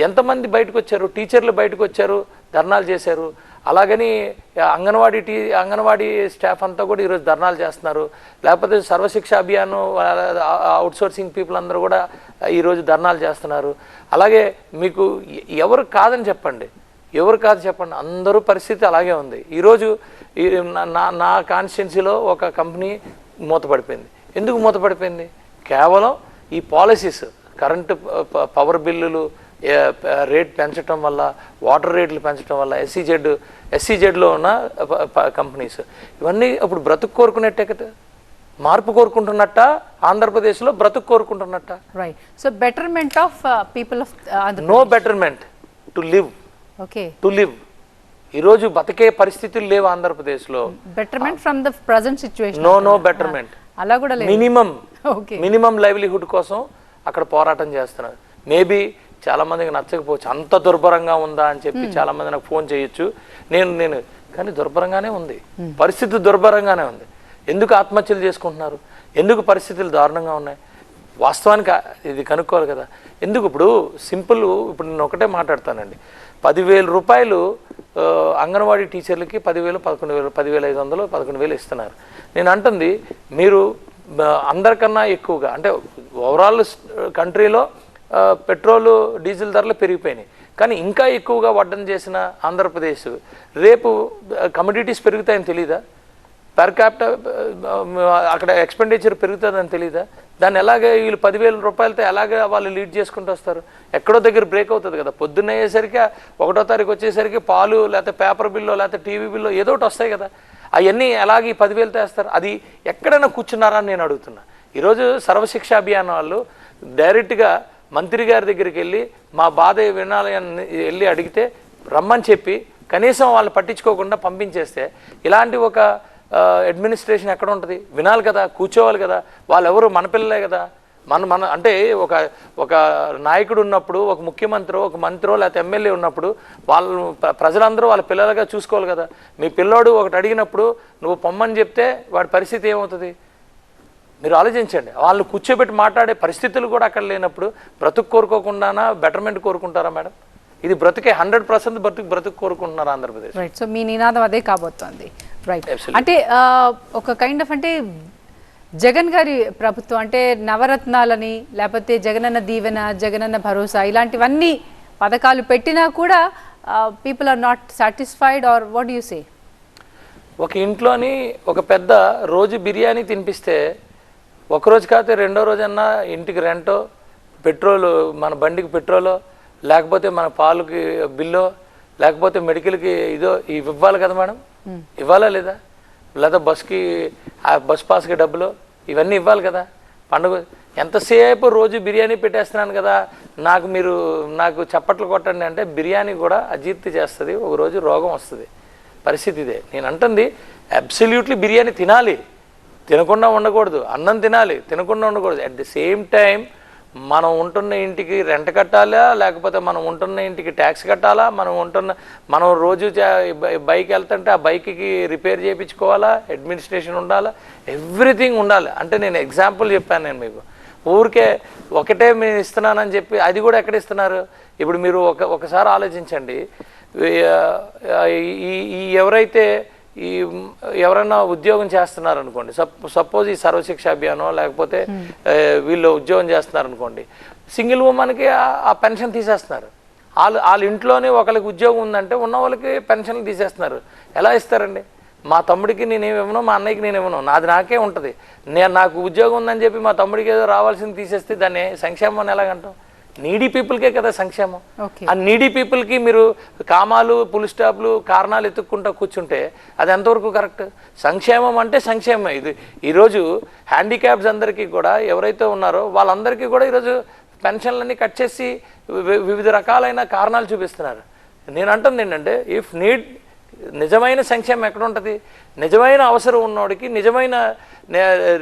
ఎంతమంది బయటకు వచ్చారు? టీచర్లు బయటకు వచ్చారు, ధర్నాలు చేశారు. అలాగని అంగన్వాడీ స్టాఫ్ అంతా కూడా ఈరోజు ధర్నాలు చేస్తున్నారు. లేకపోతే సర్వశిక్ష అభియాన్ అవుట్సోర్సింగ్ పీపుల్ అందరూ కూడా ఈరోజు ధర్నాలు చేస్తున్నారు. అలాగే మీకు ఎవరు కాదని చెప్పండి, అందరూ పరిస్థితి అలాగే ఉంది. ఈరోజు నా కాన్స్టిట్యున్సీలో ఒక కంపెనీ మూతపడిపోయింది. ఎందుకు మూతపడిపోయింది? కేవలం ఈ పాలసీస్, కరెంటు పవర్ బిల్లులు రేట్ పెంచడం వల్ల, వాటర్ రేట్లు పెంచడం వల్ల, ఎస్సీజెడ్లో ఉన్న కంపెనీస్ ఇవన్నీ ఇప్పుడు బ్రతుకు కోరుకునేట్టే కదా. మార్పు కోరుకుంటున్నట్ట ఆంధ్రప్రదేశ్లో బ్రతుకు కోరుకుంటున్నట్ట. Right. So betterment of people of no betterment to live. ఈరోజు బతికే పరిస్థితులు లేవు ఆంధ్రప్రదేశ్లో. Betterment from the present situation. No betterment. అలా కూడా లేదు. మినిమం లైవ్లీహుడ్ కోసం అక్కడ పోరాటం చేస్తున్నారు. మేబీ చాలా మందికి నచ్చకపోవచ్చు, అంత దుర్భరంగా ఉందా అని చెప్పి చాలా మంది నాకు ఫోన్ చేయొచ్చు. నేను కానీ దుర్భరంగానే ఉంది, పరిస్థితి దుర్భరంగానే ఉంది. ఎందుకు ఆత్మహత్యలు చేసుకుంటున్నారు? ఎందుకు పరిస్థితులు దారుణంగా ఉన్నాయి? వాస్తవానికి ఇది కనుక్కోవాలి కదా. ఎందుకు? ఇప్పుడు సింపుల్, ఇప్పుడు నేను ఒకటే మాట్లాడతానండి. 10,000 రూపాయలు అంగన్వాడీ టీచర్లకి 10,000, 11,000, 10,500, 11,000 ఇస్తున్నారు. నేను అంటుంది మీరు అందరికన్నా ఎక్కువగా అంటే ఓవరాల్ కంట్రీలో పెట్రోలు డీజిల్ ధరలు పెరిగిపోయినాయి, కానీ ఇంకా ఎక్కువగా వడ్డన చేసిన ఆంధ్రప్రదేశ్ రేపు కమోడిటీస్ పెరుగుతాయని తెలీదా? పర్ క్యాపిటా అక్కడ ఎక్స్పెండిచర్ పెరుగుతుందని తెలీదా? దాన్ని ఎలాగే వీళ్ళు 10,000 రూపాయలతో ఎలాగే వాళ్ళు లీడ్ చేసుకుంటూ వస్తారు? ఎక్కడో దగ్గర బ్రేక్ అవుతుంది కదా. పొద్దున్న అయ్యేసరికి 1వ తారీఖు వచ్చేసరికి పాలు, లేకపోతే పేపర్ బిల్లో, లేకపోతే టీవీ బిల్లో ఏదో ఒకటి వస్తాయి కదా. అవన్నీ ఎలాగే 10,000తో వేస్తారు? అది ఎక్కడైనా కూర్చున్నారా అని నేను అడుగుతున్నా. ఈరోజు సర్వశిక్ష అభియాన్ వాళ్ళు డైరెక్ట్గా మంత్రి గారి దగ్గరికి వెళ్ళి మా బాధ వినాలి అని వెళ్ళి అడిగితే రమ్మని చెప్పి కనీసం వాళ్ళు పట్టించుకోకుండా పంపించేస్తే ఇలాంటి ఒక అడ్మినిస్ట్రేషన్ ఎక్కడ ఉంటుంది? వినాలి కదా, కూర్చోవాలి కదా. వాళ్ళు ఎవరు? మన పిల్లలే కదా. మన అంటే ఒక నాయకుడు ఉన్నప్పుడు, ఒక ముఖ్యమంత్రి, ఒక మంత్రో లేకపోతే ఎమ్మెల్యే ఉన్నప్పుడు వాళ్ళు ప్రజలందరూ వాళ్ళ పిల్లలుగా చూసుకోవాలి కదా. మీ పిల్లోడు ఒకటి అడిగినప్పుడు నువ్వు పొమ్మని చెప్తే వాడి పరిస్థితి ఏమవుతుంది? మీరు ఆలోచించండి. వాళ్ళు కూర్చోబెట్టి మాట్లాడే పరిస్థితులు కూడా అక్కడ లేనప్పుడు బ్రతుకు కోరుకోకుండానా బెటర్మెంట్ కోరుకుంటారా మేడం? ఇది బ్రతుకే 100% బ్రతుకు కోరుకుంటున్నారు ఆంధ్రప్రదేశ్. రైట్. సో మీ నినాదం అదే కాబోతోంది. రైట్. అంటే ఒక కైండ్ ఆఫ్ అంటే జగన్ గారి ప్రభుత్వం అంటే నవరత్నాలని, లేకపోతే జగనన్న దీవెన, జగనన్న భరోసా ఇలాంటివన్నీ పథకాలు పెట్టినా కూడా people are not satisfied, or what do you say? ఒక ఇంట్లోని ఒక పెద్ద రోజు బిర్యానీ తినిపిస్తే ఒకరోజు కాకపోతే 2వ రోజన్నా ఇంటికి రెంటో, పెట్రోలు, మన బండికి పెట్రోలో, లేకపోతే మన పాలకి బిల్లో, లేకపోతే మెడికల్కి ఇదో ఇవ్వాలి కదా మేడం. ఇవ్వాలా లేదా? లేదా బస్కి బస్ పాస్కి డబ్బులు ఇవన్నీ ఇవ్వాలి కదా. పండుగ ఎంతసేపు రోజు బిర్యానీ పెట్టేస్తున్నాను కదా, నాకు చప్పట్లు కొట్టండి అంటే బిర్యానీ కూడా అజీర్తి చేస్తుంది, ఒక రోజు రోగం వస్తుంది. పరిస్థితి ఇదే. నేను అంటుంది అబ్సల్యూట్లీ బిర్యానీ తినాలి, తినకుండా ఉండకూడదు. అన్నం తినాలి, తినకుండా ఉండకూడదు. అట్ ది సేమ్ టైం మనం ఉంటున్న ఇంటికి రెంట్ కట్టాలా, లేకపోతే మనం ఉంటున్న ఇంటికి ట్యాక్స్ కట్టాలా, మనం రోజు బైక్ వెళ్తుంటే ఆ బైక్కి రిపేర్ చేయించుకోవాలా, అడ్మినిస్ట్రేషన్ ఉండాలా, ఎవ్రీథింగ్ ఉండాలి. అంటే నేను ఎగ్జాంపుల్ చెప్పాను. నేను మీకు ఊరికే ఒకటే మేము ఇస్తున్నానని చెప్పి అది కూడా ఎక్కడ ఇస్తున్నారు? ఇప్పుడు మీరు ఒకసారి ఆలోచించండి. ఎవరైతే ఈ ఎవరైనా ఉద్యోగం చేస్తున్నారు అనుకోండి, సపోజ్ ఈ సర్వశిక్ష అభియానో లేకపోతే వీళ్ళు ఉద్యోగం చేస్తున్నారు అనుకోండి, సింగిల్ ఉమెన్కి ఆ పెన్షన్ తీసేస్తున్నారు. వాళ్ళ ఇంట్లోనే ఒకరికి ఉద్యోగం ఉందంటే ఉన్న వాళ్ళకి పెన్షన్లు తీసేస్తున్నారు. ఎలా ఇస్తారండి? మా తమ్ముడికి నేనేమివ్వను, మా అన్నయ్యకి నేనేమివ్వను, నాది నాకే ఉంటుంది. నాకు ఉద్యోగం ఉందని చెప్పి మా తమ్ముడికి ఏదో రావాల్సింది తీసేస్తే దాన్ని సంక్షేమం అని ఎలాగంటాం? నీడీ పీపుల్కే కదా సంక్షేమం. ఆ నీడీ పీపుల్కి మీరు కామాలు, పుల్ స్టాప్లు, కారణాలు ఎత్తుక్కుంటూ కూర్చుంటే అది ఎంతవరకు కరెక్ట్? సంక్షేమం అంటే సంక్షేమం. ఇది ఈరోజు హ్యాండిక్యాప్స్ అందరికీ కూడా ఎవరైతే ఉన్నారో వాళ్ళందరికీ కూడా ఈరోజు పెన్షన్లన్నీ కట్ చేసి వివిధ రకాలైన కారణాలు చూపిస్తున్నారు. నేను అంటుంది ఏంటంటే, ఇఫ్ నీడ్ నిజమైన సంక్షేమం ఎక్కడ ఉంటుంది? నిజమైన అవసరం ఉన్నోడికి నిజమైన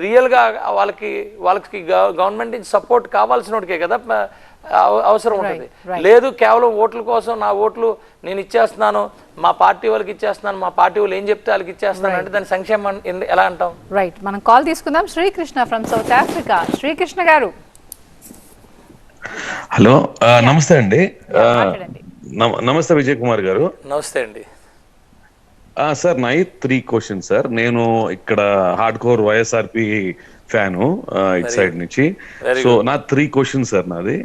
రియల్గా వాళ్ళకి గవర్నమెంట్ నుంచి సపోర్ట్ కావాల్సినోడికే కదా అవసరం ఉంటుంది. లేదు కేవలం ఓట్ల కోసం నా ఓట్లు నేను ఇచ్చేస్తున్నాను, మా పార్టీ వాళ్ళకి ఇచ్చేస్తున్నాను, మా పార్టీ వాళ్ళు ఏం చెప్తే వాళ్ళకి ఇచ్చేస్తున్నాను అంటే దాని సంక్షేమం ఎలా అంటాం? రైట్, మనం కాల్ తీసుకుందాం. Srikrishna from South Africa. Srikrishna గారు, హలో, నమస్తే అండి. నమస్తే విజయ్ కుమార్ గారు. నమస్తే అండి సార్, నై 3 క్వశ్చన్ సార్. నేను ఇక్కడ హార్డ్ కోర్ వైఎస్ఆర్పి ఫ్యాను ఇటు సైడ్ నుంచి. సో నా 3 క్వశ్చన్ సార్ నాది.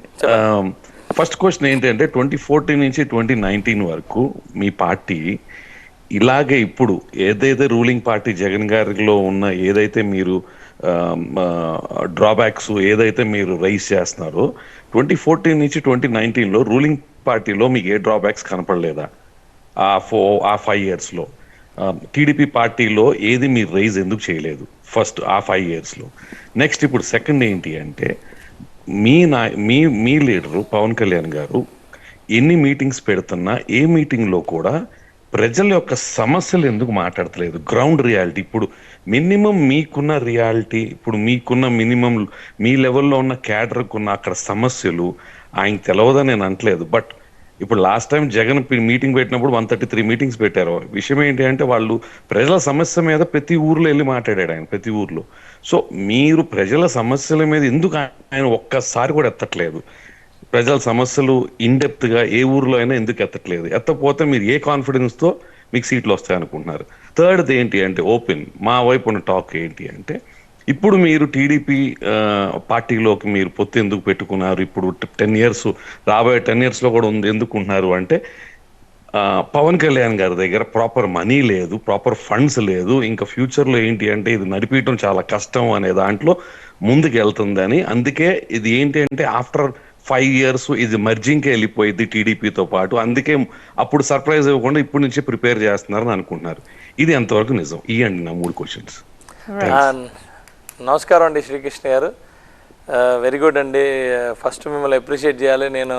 ఫస్ట్ క్వశ్చన్ ఏంటంటే 2014 నుంచి 2019 వరకు మీ పార్టీ ఇలాగే ఇప్పుడు ఏదైతే రూలింగ్ పార్టీ జగన్ గారిలో ఉన్న ఏదైతే మీరు డ్రాబ్యాక్స్ ఏదైతే మీరు రైజ్ చేస్తున్నారో 2014 నుంచి 2019లో రూలింగ్ పార్టీలో మీకు ఏ డ్రాబ్యాక్స్ కనపడలేదా? ఆ 5 yearsలో టీడీపీ పార్టీలో ఏది మీరు రైజ్ ఎందుకు చేయలేదు ఫస్ట్ ఆ 5 yearsలో? నెక్స్ట్ ఇప్పుడు సెకండ్ ఏంటి అంటే, మీ లీడరు పవన్ కళ్యాణ్ గారు ఎన్ని మీటింగ్స్ పెడుతున్నా ఏ మీటింగ్లో కూడా ప్రజల యొక్క సమస్యలు ఎందుకు మాట్లాడతలేదు? గ్రౌండ్ రియాలిటీ, ఇప్పుడు మినిమం మీకున్న రియాలిటీ, ఇప్పుడు మీకున్న మినిమం మీ లెవెల్లో ఉన్న క్యాడర్కు ఉన్న అక్కడ సమస్యలు ఆయన తెలవదని నేను అనట్లేదు. బట్ ఇప్పుడు లాస్ట్ టైం జగన్ మీటింగ్ పెట్టినప్పుడు 133 మీటింగ్స్ పెట్టారు. విషయం ఏంటి అంటే వాళ్ళు ప్రజల సమస్య మీద ప్రతి ఊర్లో వెళ్ళి మాట్లాడాడు ఆయన, ప్రతి ఊర్లో. సో మీరు ప్రజల సమస్యల మీద ఎందుకు ఆయన ఒక్కసారి కూడా ఎత్తట్లేదు? ప్రజల సమస్యలు ఇన్డెప్త్గా ఏ ఊర్లో అయినా ఎందుకు ఎత్తట్లేదు? ఎత్తపోతే మీరు ఏ కాన్ఫిడెన్స్తో మీకు సీట్లు వస్తాయి అనుకుంటున్నారు? థర్డ్ది ఏంటి అంటే, ఓపెన్ మా వైపు ఉన్న టాక్ ఏంటి అంటే, ఇప్పుడు మీరు టీడీపీ పార్టీలోకి మీరు పొత్తు ఎందుకు పెట్టుకున్నారు? ఇప్పుడు 10 years రాబోయే 10 yearsలో కూడా ఉంది ఎందుకుంటున్నారు అంటే, పవన్ కళ్యాణ్ గారి దగ్గర ప్రాపర్ మనీ లేదు, ప్రాపర్ ఫండ్స్ లేదు. ఇంకా ఫ్యూచర్లో ఏంటి అంటే ఇది నడిపించడం చాలా కష్టం అనే దాంట్లో ముందుకు వెళ్తుందని. అందుకే ఇది ఏంటి అంటే ఆఫ్టర్ 5 years ఇది మర్జింగ్కి వెళ్ళిపోయింది టీడీపీతో పాటు. అందుకే అప్పుడు సర్ప్రైజ్ ఇవ్వకుండా ఇప్పటి నుంచే ప్రిపేర్ చేస్తున్నారని అనుకుంటున్నారు. ఇది ఎంతవరకు నిజం? ఇవ్వండి నా 3 questions. నమస్కారం అండి శ్రీకృష్ణ గారు. వెరీ గుడ్ అండి. ఫస్ట్ మిమ్మల్ని అప్రిషియేట్ చేయాలి. నేను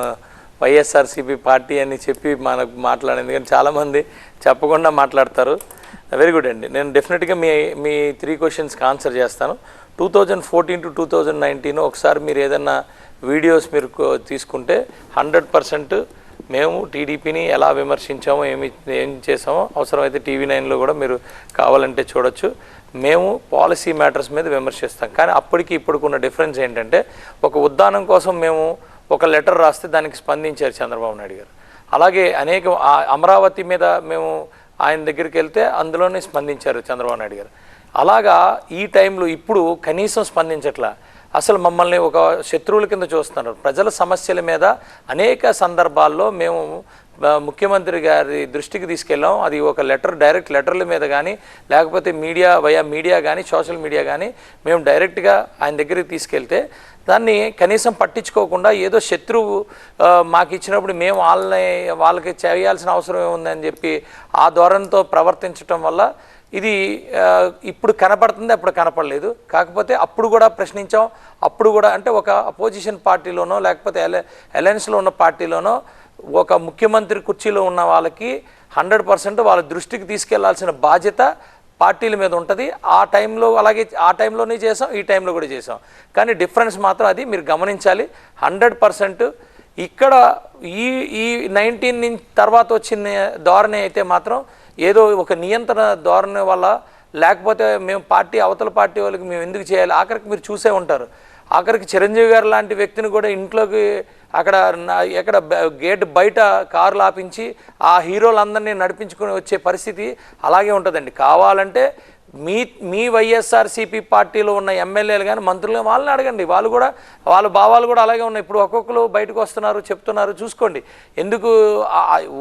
వైఎస్ఆర్సీపీ పార్టీ అని చెప్పి మనకు మాట్లాడింది కానీ చాలామంది చెప్పకుండా మాట్లాడతారు. వెరీ గుడ్ అండి. నేను డెఫినెట్గా మీ 3 questions ఆన్సర్ చేస్తాను. 2014 to 2019 ఒకసారి మీరు ఏదన్నా వీడియోస్ మీరు తీసుకుంటే 100% మేము టీడీపీని ఎలా విమర్శించామో ఏం చేసామో అవసరమైతే TV9లో కూడా మీరు కావాలంటే చూడొచ్చు. మేము పాలసీ మ్యాటర్స్ మీద విమర్శిస్తాం. కానీ అప్పటికి ఇప్పటికున్న డిఫరెన్స్ ఏంటంటే, ఒక ఉద్దానం కోసం మేము ఒక లెటర్ రాస్తే దానికి స్పందించారు చంద్రబాబు నాయుడు గారు. అలాగే అనేక అమరావతి మీద మేము ఆయన దగ్గరికి వెళ్తే అందులోనే స్పందించారు చంద్రబాబు నాయుడు గారు. అలాగా ఈ టైంలో ఇప్పుడు కనీసం స్పందించట్లా. అసలు మమ్మల్ని ఒక శత్రువుల కింద చూస్తున్నారు. ప్రజల సమస్యల మీద అనేక సందర్భాల్లో మేము ముఖ్యమంత్రి గారి దృష్టికి తీసుకెళ్ళాం. అది ఒక డైరెక్ట్ లెటర్ల మీద కానీ లేకపోతే మీడియా కానీ సోషల్ మీడియా కానీ మేము డైరెక్ట్గా ఆయన దగ్గరికి తీసుకెళ్తే దాన్ని కనీసం పట్టించుకోకుండా ఏదో శత్రువు మాకు ఇచ్చినప్పుడు మేము వాళ్ళకి చేయాల్సిన అవసరం ఏముందని చెప్పి ఆ ధోరణితో ప్రవర్తించడం వల్ల ఇది ఇప్పుడు కనపడుతుంది, అప్పుడు కనపడలేదు. కాకపోతే అప్పుడు కూడా ప్రశ్నించాం. అప్పుడు కూడా అంటే ఒక అపోజిషన్ పార్టీలోనో లేకపోతే అలయన్స్లో ఉన్న పార్టీలోనో ఒక ముఖ్యమంత్రి కుర్చీలో ఉన్న వాళ్ళకి 100% వాళ్ళ దృష్టికి తీసుకెళ్లాల్సిన బాధ్యత పార్టీల మీద ఉంటుంది. ఆ టైంలో అలాగే ఆ టైంలోనే చేసాం, ఈ టైంలో కూడా చేసాం. కానీ డిఫరెన్స్ మాత్రం అది మీరు గమనించాలి. 100% ఇక్కడ ఈ 19 నుంచి తర్వాత వచ్చిన ధోరణి అయితే మాత్రం ఏదో ఒక నియంత్రణ ధోరణి వల్ల, లేకపోతే మేము అవతల పార్టీ వాళ్ళకి మేము ఎందుకు చేయాలి? ఆఖరికి మీరు చూసే ఉంటారు, ఆఖరికి చిరంజీవి గారు లాంటి వ్యక్తిని కూడా ఇంట్లోకి అక్కడ ఎక్కడ గేట్ బయట కార్లు ఆపించి ఆ హీరోలందరినీ నడిపించుకొని వచ్చే పరిస్థితి అలాగే ఉంటుందండి. కావాలంటే మీ వైఎస్ఆర్సీపీ పార్టీలో ఉన్న ఎమ్మెల్యేలు కానీ మంత్రులు కానీ వాళ్ళని అడగండి, వాళ్ళు కూడా వాళ్ళ భావాలు కూడా అలాగే ఉన్నాయి. ఇప్పుడు ఒక్కొక్కరు బయటకు వస్తున్నారు, చెప్తున్నారు, చూసుకోండి. ఎందుకు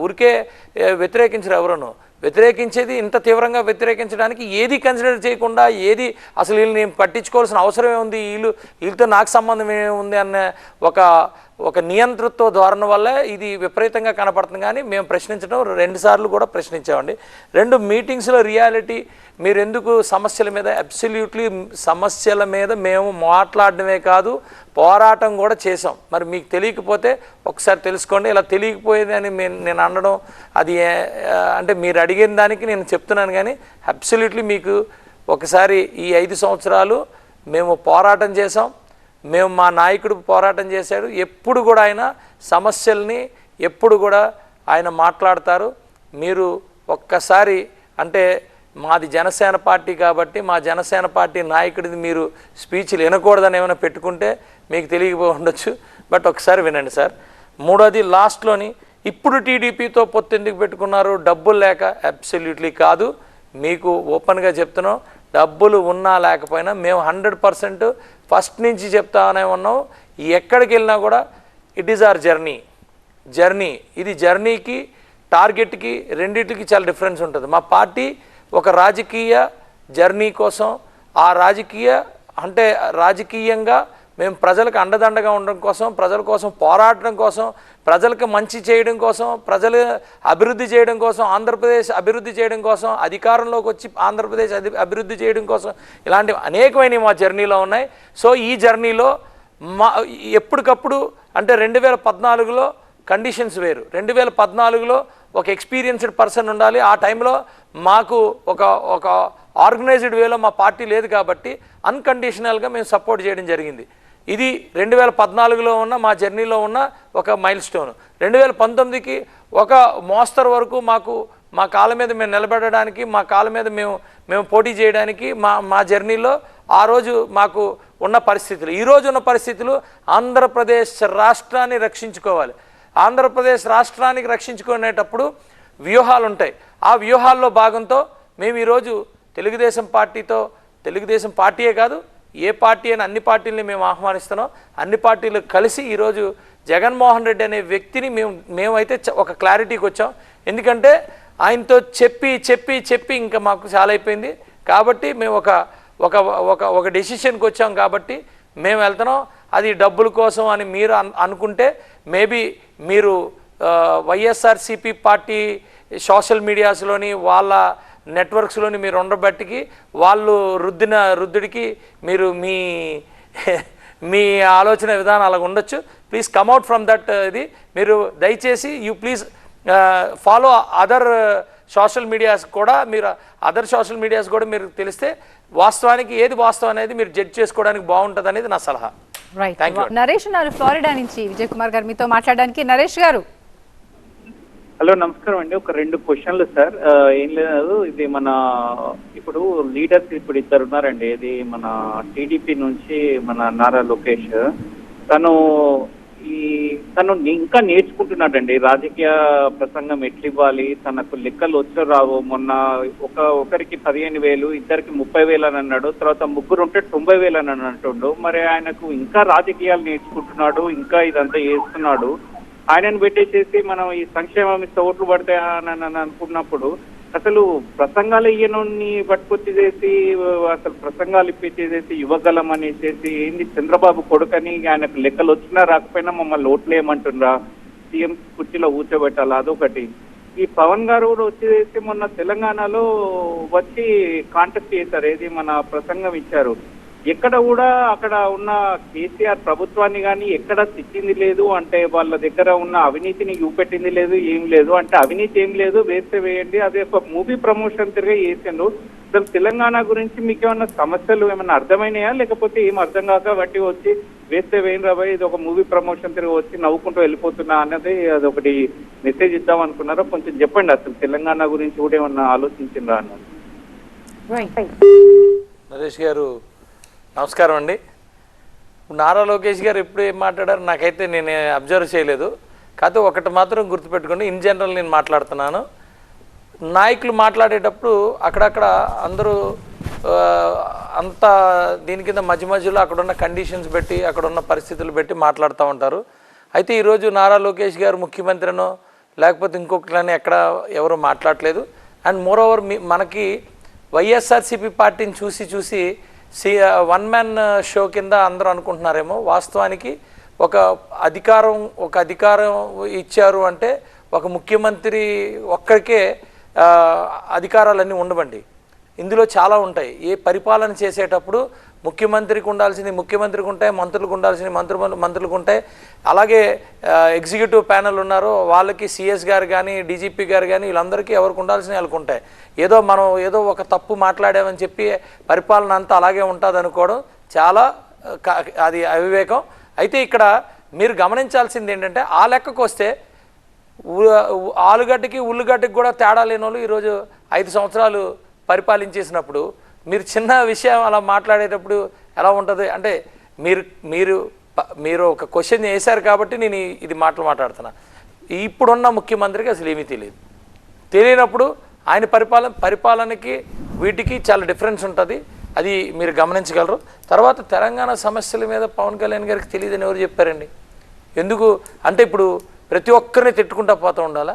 ఊరికే వ్యతిరేకించరు ఎవరును. వ్యతిరేకించేది ఇంత తీవ్రంగా వ్యతిరేకించడానికి ఏది కన్సిడర్ చేయకుండా, ఏది అసలు వీళ్ళని పట్టించుకోవాల్సిన అవసరమే ఉంది, వీళ్ళతో నాకు సంబంధం ఏముంది అన్న ఒక నియంతృత్వ ధోరణి వల్ల ఇది విపరీతంగా కనపడుతుంది. కానీ మేము ప్రశ్నించడం 2 సార్లు కూడా ప్రశ్నించామండి. 2 మీటింగ్స్లో రియాలిటీ మీరు ఎందుకు సమస్యల మీద అబ్సల్యూట్లీ సమస్యల మీద మేము మాట్లాడడమే కాదు పోరాటం కూడా చేసాం. మరి మీకు తెలియకపోతే ఒకసారి తెలుసుకోండి. ఇలా తెలియకపోయేది అని నేను అనడం అది అంటే మీరు అడిగిన దానికి నేను చెప్తున్నాను. కానీ అబ్సల్యూట్లీ మీకు ఒకసారి ఈ 5 సంవత్సరాలు మేము పోరాటం చేసాం. మేము మా నాయకుడు పోరాటం చేశాడు. ఎప్పుడు కూడా ఆయన సమస్యల్ని ఎప్పుడు కూడా ఆయన మాట్లాడతారు. మీరు ఒక్కసారి అంటే మాది జనసేన పార్టీ కాబట్టి మా జనసేన పార్టీ నాయకుడిది మీరు స్పీచ్లు వినకూడదని ఏమైనా పెట్టుకుంటే మీకు తెలియకపో ఉండొచ్చు. బట్ ఒకసారి వినండి సార్. 3వది లాస్ట్లోని ఇప్పుడు టీడీపీతో పొత్తు ఎందుకు పెట్టుకున్నారు, డబ్బులు లేక? అబ్సల్యూట్లీ కాదు. మీకు ఓపెన్గా చెప్తున్నాం, డబ్బులు ఉన్నా లేకపోయినా మేము 100% ఫస్ట్ నుంచి చెప్తానే ఉన్నాం. ఎక్కడికి వెళ్ళినా కూడా ఇట్ ఈజ్ అవర్ జర్నీ. ఇది జర్నీకి టార్గెట్కి రెండింటికి చాలా డిఫరెన్స్ ఉంటుంది. మా పార్టీ ఒక రాజకీయ జర్నీ కోసం, ఆ రాజకీయంగా మేము ప్రజలకు అండదండగా ఉండడం కోసం, ప్రజల కోసం పోరాడడం కోసం, ప్రజలకు మంచి చేయడం కోసం, ప్రజలు అభివృద్ధి చేయడం కోసం, ఆంధ్రప్రదేశ్ అభివృద్ధి చేయడం కోసం, అధికారంలోకి వచ్చి ఆంధ్రప్రదేశ్ అభివృద్ధి చేయడం కోసం ఇలాంటివి అనేకమైనవి మా జర్నీలో ఉన్నాయి. సో ఈ జర్నీలో ఎప్పటికప్పుడు అంటే 2014లో కండిషన్స్ వేరు. 2014లో ఒక ఎక్స్పీరియన్స్డ్ పర్సన్ ఉండాలి. ఆ టైంలో మాకు ఒక ఆర్గనైజ్డ్ వేలో మా పార్టీ లేదు కాబట్టి అన్కండిషనల్గా మేము సపోర్ట్ చేయడం జరిగింది. ఇది 2014లో ఉన్న మా జర్నీలో ఉన్న ఒక మైల్ స్టోన్. 2019కి ఒక మోస్తరు వరకు మా కాళ్ళ మీద మేము నిలబడడానికి, మా కాళ్ళ మీద మేము పోటీ చేయడానికి మా జర్నీలో ఆ రోజు మాకు ఉన్న పరిస్థితులు, ఈరోజు ఉన్న పరిస్థితులు ఆంధ్రప్రదేశ్ రాష్ట్రాన్ని రక్షించుకోవాలి. ఆంధ్రప్రదేశ్ రాష్ట్రానికి రక్షించుకునేటప్పుడు వ్యూహాలు ఉంటాయి. ఆ వ్యూహాల్లో భాగంతో మేము ఈరోజు తెలుగుదేశం పార్టీయే కాదు, ఏ పార్టీ అయినా అన్ని పార్టీలని మేము ఆహ్వానిస్తున్నాం. అన్ని పార్టీలు కలిసి ఈరోజు జగన్మోహన్ రెడ్డి అనే వ్యక్తిని మేమైతే ఒక క్లారిటీకి వచ్చాం. ఎందుకంటే ఆయనతో చెప్పి ఇంకా మాకు చాలా అయిపోయింది. కాబట్టి మేము ఒక డెసిషన్కి వచ్చాం. కాబట్టి మేము వెళ్తున్నాం. అది డబ్బుల కోసం అని మీరు అనుకుంటే మేబీ మీరు వైఎస్ఆర్సీపీ పార్టీ సోషల్ మీడియాస్లోని వాళ్ళ నెట్వర్క్స్లోని మీరు ఉండబట్టికి వాళ్ళు రుద్దుడికి మీరు మీ ఆలోచన విధానం అలాగ ఉండొచ్చు. Please కమ్అట్ from that. ఇది మీరు దయచేసి please follow other social medias కూడా. మీరు అదర్ సోషల్ మీడియాస్ కూడా మీరు తెలిస్తే వాస్తవానికి ఏది వాస్తవం అనేది మీరు జడ్జ్ చేసుకోవడానికి బాగుంటుంది అనేది నా సలహా. రైట్. నరేష్ ఉన్నారు ఫ్లోరిడా నుంచి. విజయ్ కుమార్ గారు మీతో మాట్లాడడానికి. నరేష్ గారు. హలో, నమస్కారం అండి. ఒక 2 క్వశ్చన్లు సార్. ఏం లేదు, ఇది మన ఇప్పుడు లీడర్స్ ఇప్పుడు 2 ఉన్నారండి. ఇది మన టీడీపీ నుంచి మన నారా లోకేష్. తను ఇంకా నేర్చుకుంటున్నాడండి రాజకీయ ప్రసంగం ఎట్లు ఇవ్వాలి, తనకు లెక్కలు వచ్చి రావు. మొన్న ఒకరికి 15,000, ఇద్దరికి 30,000 అని అన్నాడు. తర్వాత ముగ్గురు ఉంటే 90,000 అని అంటుండు. మరి ఆయనకు ఇంకా రాజకీయాలు నేర్చుకుంటున్నాడు, ఇంకా ఇదంతా చేస్తున్నాడు. ఆయనను పెట్టేసేసి మనం ఈ సంక్షేమం ఇస్తే ఓట్లు పడతాయని అనుకున్నప్పుడు అసలు ప్రసంగాలు ఇయ్యనోని పట్టుకొచ్చేసేసి అసలు ప్రసంగాలు ఇప్పించేసేసి యువగలం అనేసేసి ఏంది చంద్రబాబు కొడుకని ఆయనకు లెక్కలు వచ్చినా రాకపోయినా మమ్మల్ని ఓట్లేయమంటుండ్రా, సీఎం కుర్చీలో కూర్చోబెట్టాలి. అదొకటి. ఈ పవన్ గారు కూడా వచ్చేసి మొన్న తెలంగాణలో వచ్చి కాంటెస్ట్ చేశారు. ఏది మన ప్రసంగం ఇచ్చారు. ఎక్కడ కూడా అక్కడ ఉన్న కేసీఆర్ ప్రభుత్వాన్ని కానీ ఎక్కడ తిట్టింది లేదు, అంటే వాళ్ళ దగ్గర ఉన్న అవినీతిని చూపెట్టింది లేదు, ఏం లేదు. అంటే అవినీతి ఏం లేదు, వేస్తే వేయండి. అదే ఒక మూవీ ప్రమోషన్ తిరిగి వేసిండ్రు. అసలు తెలంగాణ గురించి మీకు ఏమన్నా సమస్యలు ఏమన్నా అర్థమైనాయా, లేకపోతే ఏం అర్థం కాక బట్టి వచ్చి వేస్తే వేయండి రాబాయ్, ఇది ఒక మూవీ ప్రమోషన్ తిరిగి వచ్చి నవ్వుకుంటూ వెళ్ళిపోతున్నా అన్నది అదొకటి మెసేజ్ ఇద్దాం అనుకున్నారో కొంచెం చెప్పండి. అసలు తెలంగాణ గురించి కూడా ఏమన్నా ఆలోచించిందా అన్నది. నరేష్ గారు నమస్కారం అండి. నారా లోకేష్ గారు ఎప్పుడు ఏం మాట్లాడారు నాకైతే నేను అబ్జర్వ్ చేయలేదు. కాకపోతే ఒకటి మాత్రం గుర్తుపెట్టుకోండి, ఇన్ జనరల్ నేను మాట్లాడుతున్నాను. నాయకులు మాట్లాడేటప్పుడు అక్కడక్కడ అందరూ అంతా దీని కింద మధ్య మధ్యలో అక్కడున్న కండిషన్స్ పెట్టి అక్కడున్న పరిస్థితులు పెట్టి మాట్లాడుతూ ఉంటారు. అయితే ఈరోజు నారా లోకేష్ గారు ముఖ్యమంత్రినో లేకపోతే ఇంకొకటిని ఎక్కడ ఎవరు మాట్లాడలేదు. అండ్ మోర్ ఓవర్ మనకి వైఎస్ఆర్సీపీ పార్టీని చూసి వన్ మ్యాన్ షో కింద అందరూ అనుకుంటున్నారేమో. వాస్తవానికి ఒక అధికారం ఇచ్చారు అంటే ఒక ముఖ్యమంత్రి ఒక్కరికే అధికారాలన్నీ ఉండవండి. ఇందులో చాలా ఉంటాయి. ఏ పరిపాలన చేసేటప్పుడు ముఖ్యమంత్రికి ఉండాల్సింది ముఖ్యమంత్రికి ఉంటాయి, మంత్రులకు ఉండాల్సింది మంత్రులకు ఉంటాయి. అలాగే ఎగ్జిక్యూటివ్ ప్యానెల్ ఉన్నారో వాళ్ళకి సిఎస్ గారు కానీ డీజీపీ గారు కానీ వీళ్ళందరికీ ఎవరికి ఉండాల్సినవి వాళ్ళకు ఉంటాయి. మనం ఏదో ఒక తప్పు మాట్లాడామని చెప్పి పరిపాలన అంతా అలాగే ఉంటుంది అనుకోవడం చాలా అది అవివేకం. అయితే ఇక్కడ మీరు గమనించాల్సింది ఏంటంటే ఆ లెక్కకు వస్తే ఆలుగడ్డకి ఉల్లిగడ్డకి కూడా తేడా లేని వాళ్ళు ఈరోజు 5 సంవత్సరాలు పరిపాలించేసినప్పుడు మీరు చిన్న విషయం అలా మాట్లాడేటప్పుడు ఎలా ఉంటుంది అంటే మీరు ఒక క్వశ్చన్ చేశారు కాబట్టి నేను ఇది మాట్లాడుతున్నా. ఇప్పుడున్న ముఖ్యమంత్రికి అసలు ఏమీ తెలియనప్పుడు ఆయన పరిపాలనకి వీటికి చాలా డిఫరెన్స్ ఉంటుంది. అది మీరు గమనించగలరు. తర్వాత తెలంగాణ సమస్యల మీద పవన్ కళ్యాణ్ గారికి తెలియదని ఎవరు చెప్పారండి? ఎందుకు అంటే ఇప్పుడు ప్రతి ఒక్కరిని తిట్టుకుంటా పోతూ ఉండాలా?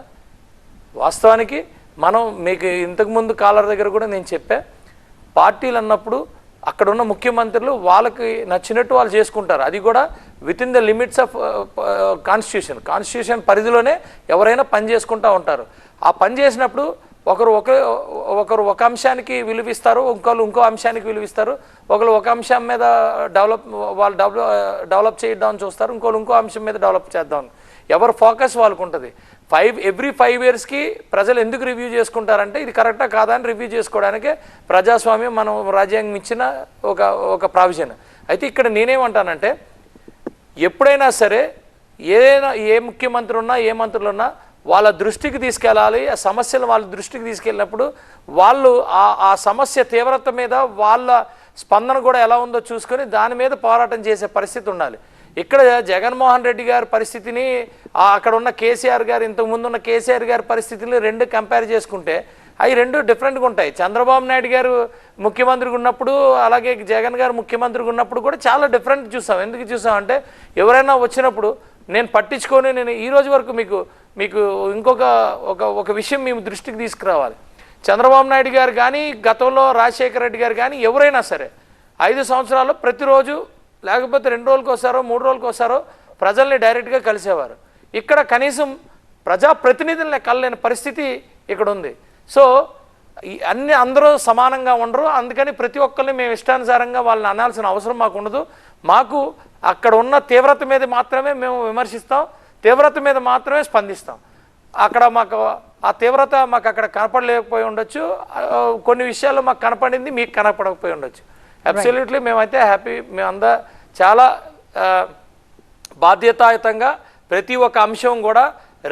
వాస్తవానికి మీకు ఇంతకుముందు కాలర్ దగ్గర కూడా నేను చెప్పా, పార్టీలు అన్నప్పుడు అక్కడ ఉన్న ముఖ్యమంత్రులు వాళ్ళకి నచ్చినట్టు వాళ్ళు చేసుకుంటారు. అది కూడా with in the limits of constitution పరిధిలోనే ఎవరైనా పని చేసుకుంటూ ఉంటారు. ఆ పని చేసినప్పుడు ఒకరు ఒక అంశానికి విలువిస్తారు, ఇంకో అంశానికి విలువిస్తారు. ఒకరు ఒక అంశం మీద డెవలప్ చేయడం చూస్తారు, ఇంకో అంశం మీద డెవలప్ చేద్దాం. ఎవరు ఫోకస్ వాళ్ళకు ఉంటుంది. ఎవ్రీ 5 yearsకి ప్రజలు ఎందుకు రివ్యూ చేసుకుంటారంటే ఇది కరెక్టా కాదా అని రివ్యూ చేసుకోవడానికే ప్రజాస్వామ్యం మనం రాజ్యాంగం ఇచ్చిన ఒక ప్రావిజన్. అయితే ఇక్కడ నేనేమంటానంటే ఎప్పుడైనా సరే ఏ ముఖ్యమంత్రి ఉన్నా ఏ మంత్రులు ఉన్నా వాళ్ళ దృష్టికి తీసుకెళ్ళాలి. ఆ సమస్యలు వాళ్ళ దృష్టికి తీసుకెళ్ళినప్పుడు వాళ్ళు ఆ సమస్య తీవ్రత మీద వాళ్ళ స్పందన కూడా ఎలా ఉందో చూసుకొని దాని మీద పోరాటం చేసే పరిస్థితి ఉండాలి. ఇక్కడ జగన్మోహన్ రెడ్డి గారి పరిస్థితిని అక్కడ ఉన్న కేసీఆర్ గారు ఇంతకుముందు ఉన్న కేసీఆర్ గారి పరిస్థితిని రెండు కంపేర్ చేసుకుంటే అవి రెండు డిఫరెంట్గా ఉంటాయి. చంద్రబాబు నాయుడు గారు ముఖ్యమంత్రిగా ఉన్నప్పుడు అలాగే జగన్ గారు ముఖ్యమంత్రిగా ఉన్నప్పుడు కూడా చాలా డిఫరెంట్ చూసాం. ఎందుకు చూసామంటే ఎవరైనా వచ్చినప్పుడు నేను పట్టించుకొని నేను ఈ రోజు వరకు మీకు ఇంకొక విషయం మేము దృష్టికి తీసుకురావాలి. చంద్రబాబు నాయుడు గారు కానీ గతంలో రాజశేఖర రెడ్డి గారు కానీ ఎవరైనా సరే 5 సంవత్సరాల్లో ప్రతిరోజు లేకపోతే 2 రోజులకు వస్తారో 3 రోజులకు వస్తారో ప్రజల్ని డైరెక్ట్గా కలిసేవారు. ఇక్కడ కనీసం ప్రజాప్రతినిధుల్ని కలలేని పరిస్థితి ఇక్కడ ఉంది. సో అందరూ సమానంగా ఉండరు. అందుకని ప్రతి ఒక్కరిని మేము ఇష్టానుసారంగా వాళ్ళని అనాల్సిన అవసరం మాకు ఉండదు. మాకు అక్కడ ఉన్న తీవ్రత మీద మాత్రమే మేము విమర్శిస్తాం, తీవ్రత మీద మాత్రమే స్పందిస్తాం. అక్కడ మాకు ఆ తీవ్రత మాకు అక్కడ కనపడలేకపోయి ఉండొచ్చు, కొన్ని విషయాల్లో మాకు కనపడింది మీకు కనపడకపోయి ఉండొచ్చు. అబ్సల్యూట్లీ మేమైతే హ్యాపీ. మేమంతా చాలా బాధ్యతాయుతంగా ప్రతి ఒక్క అంశం కూడా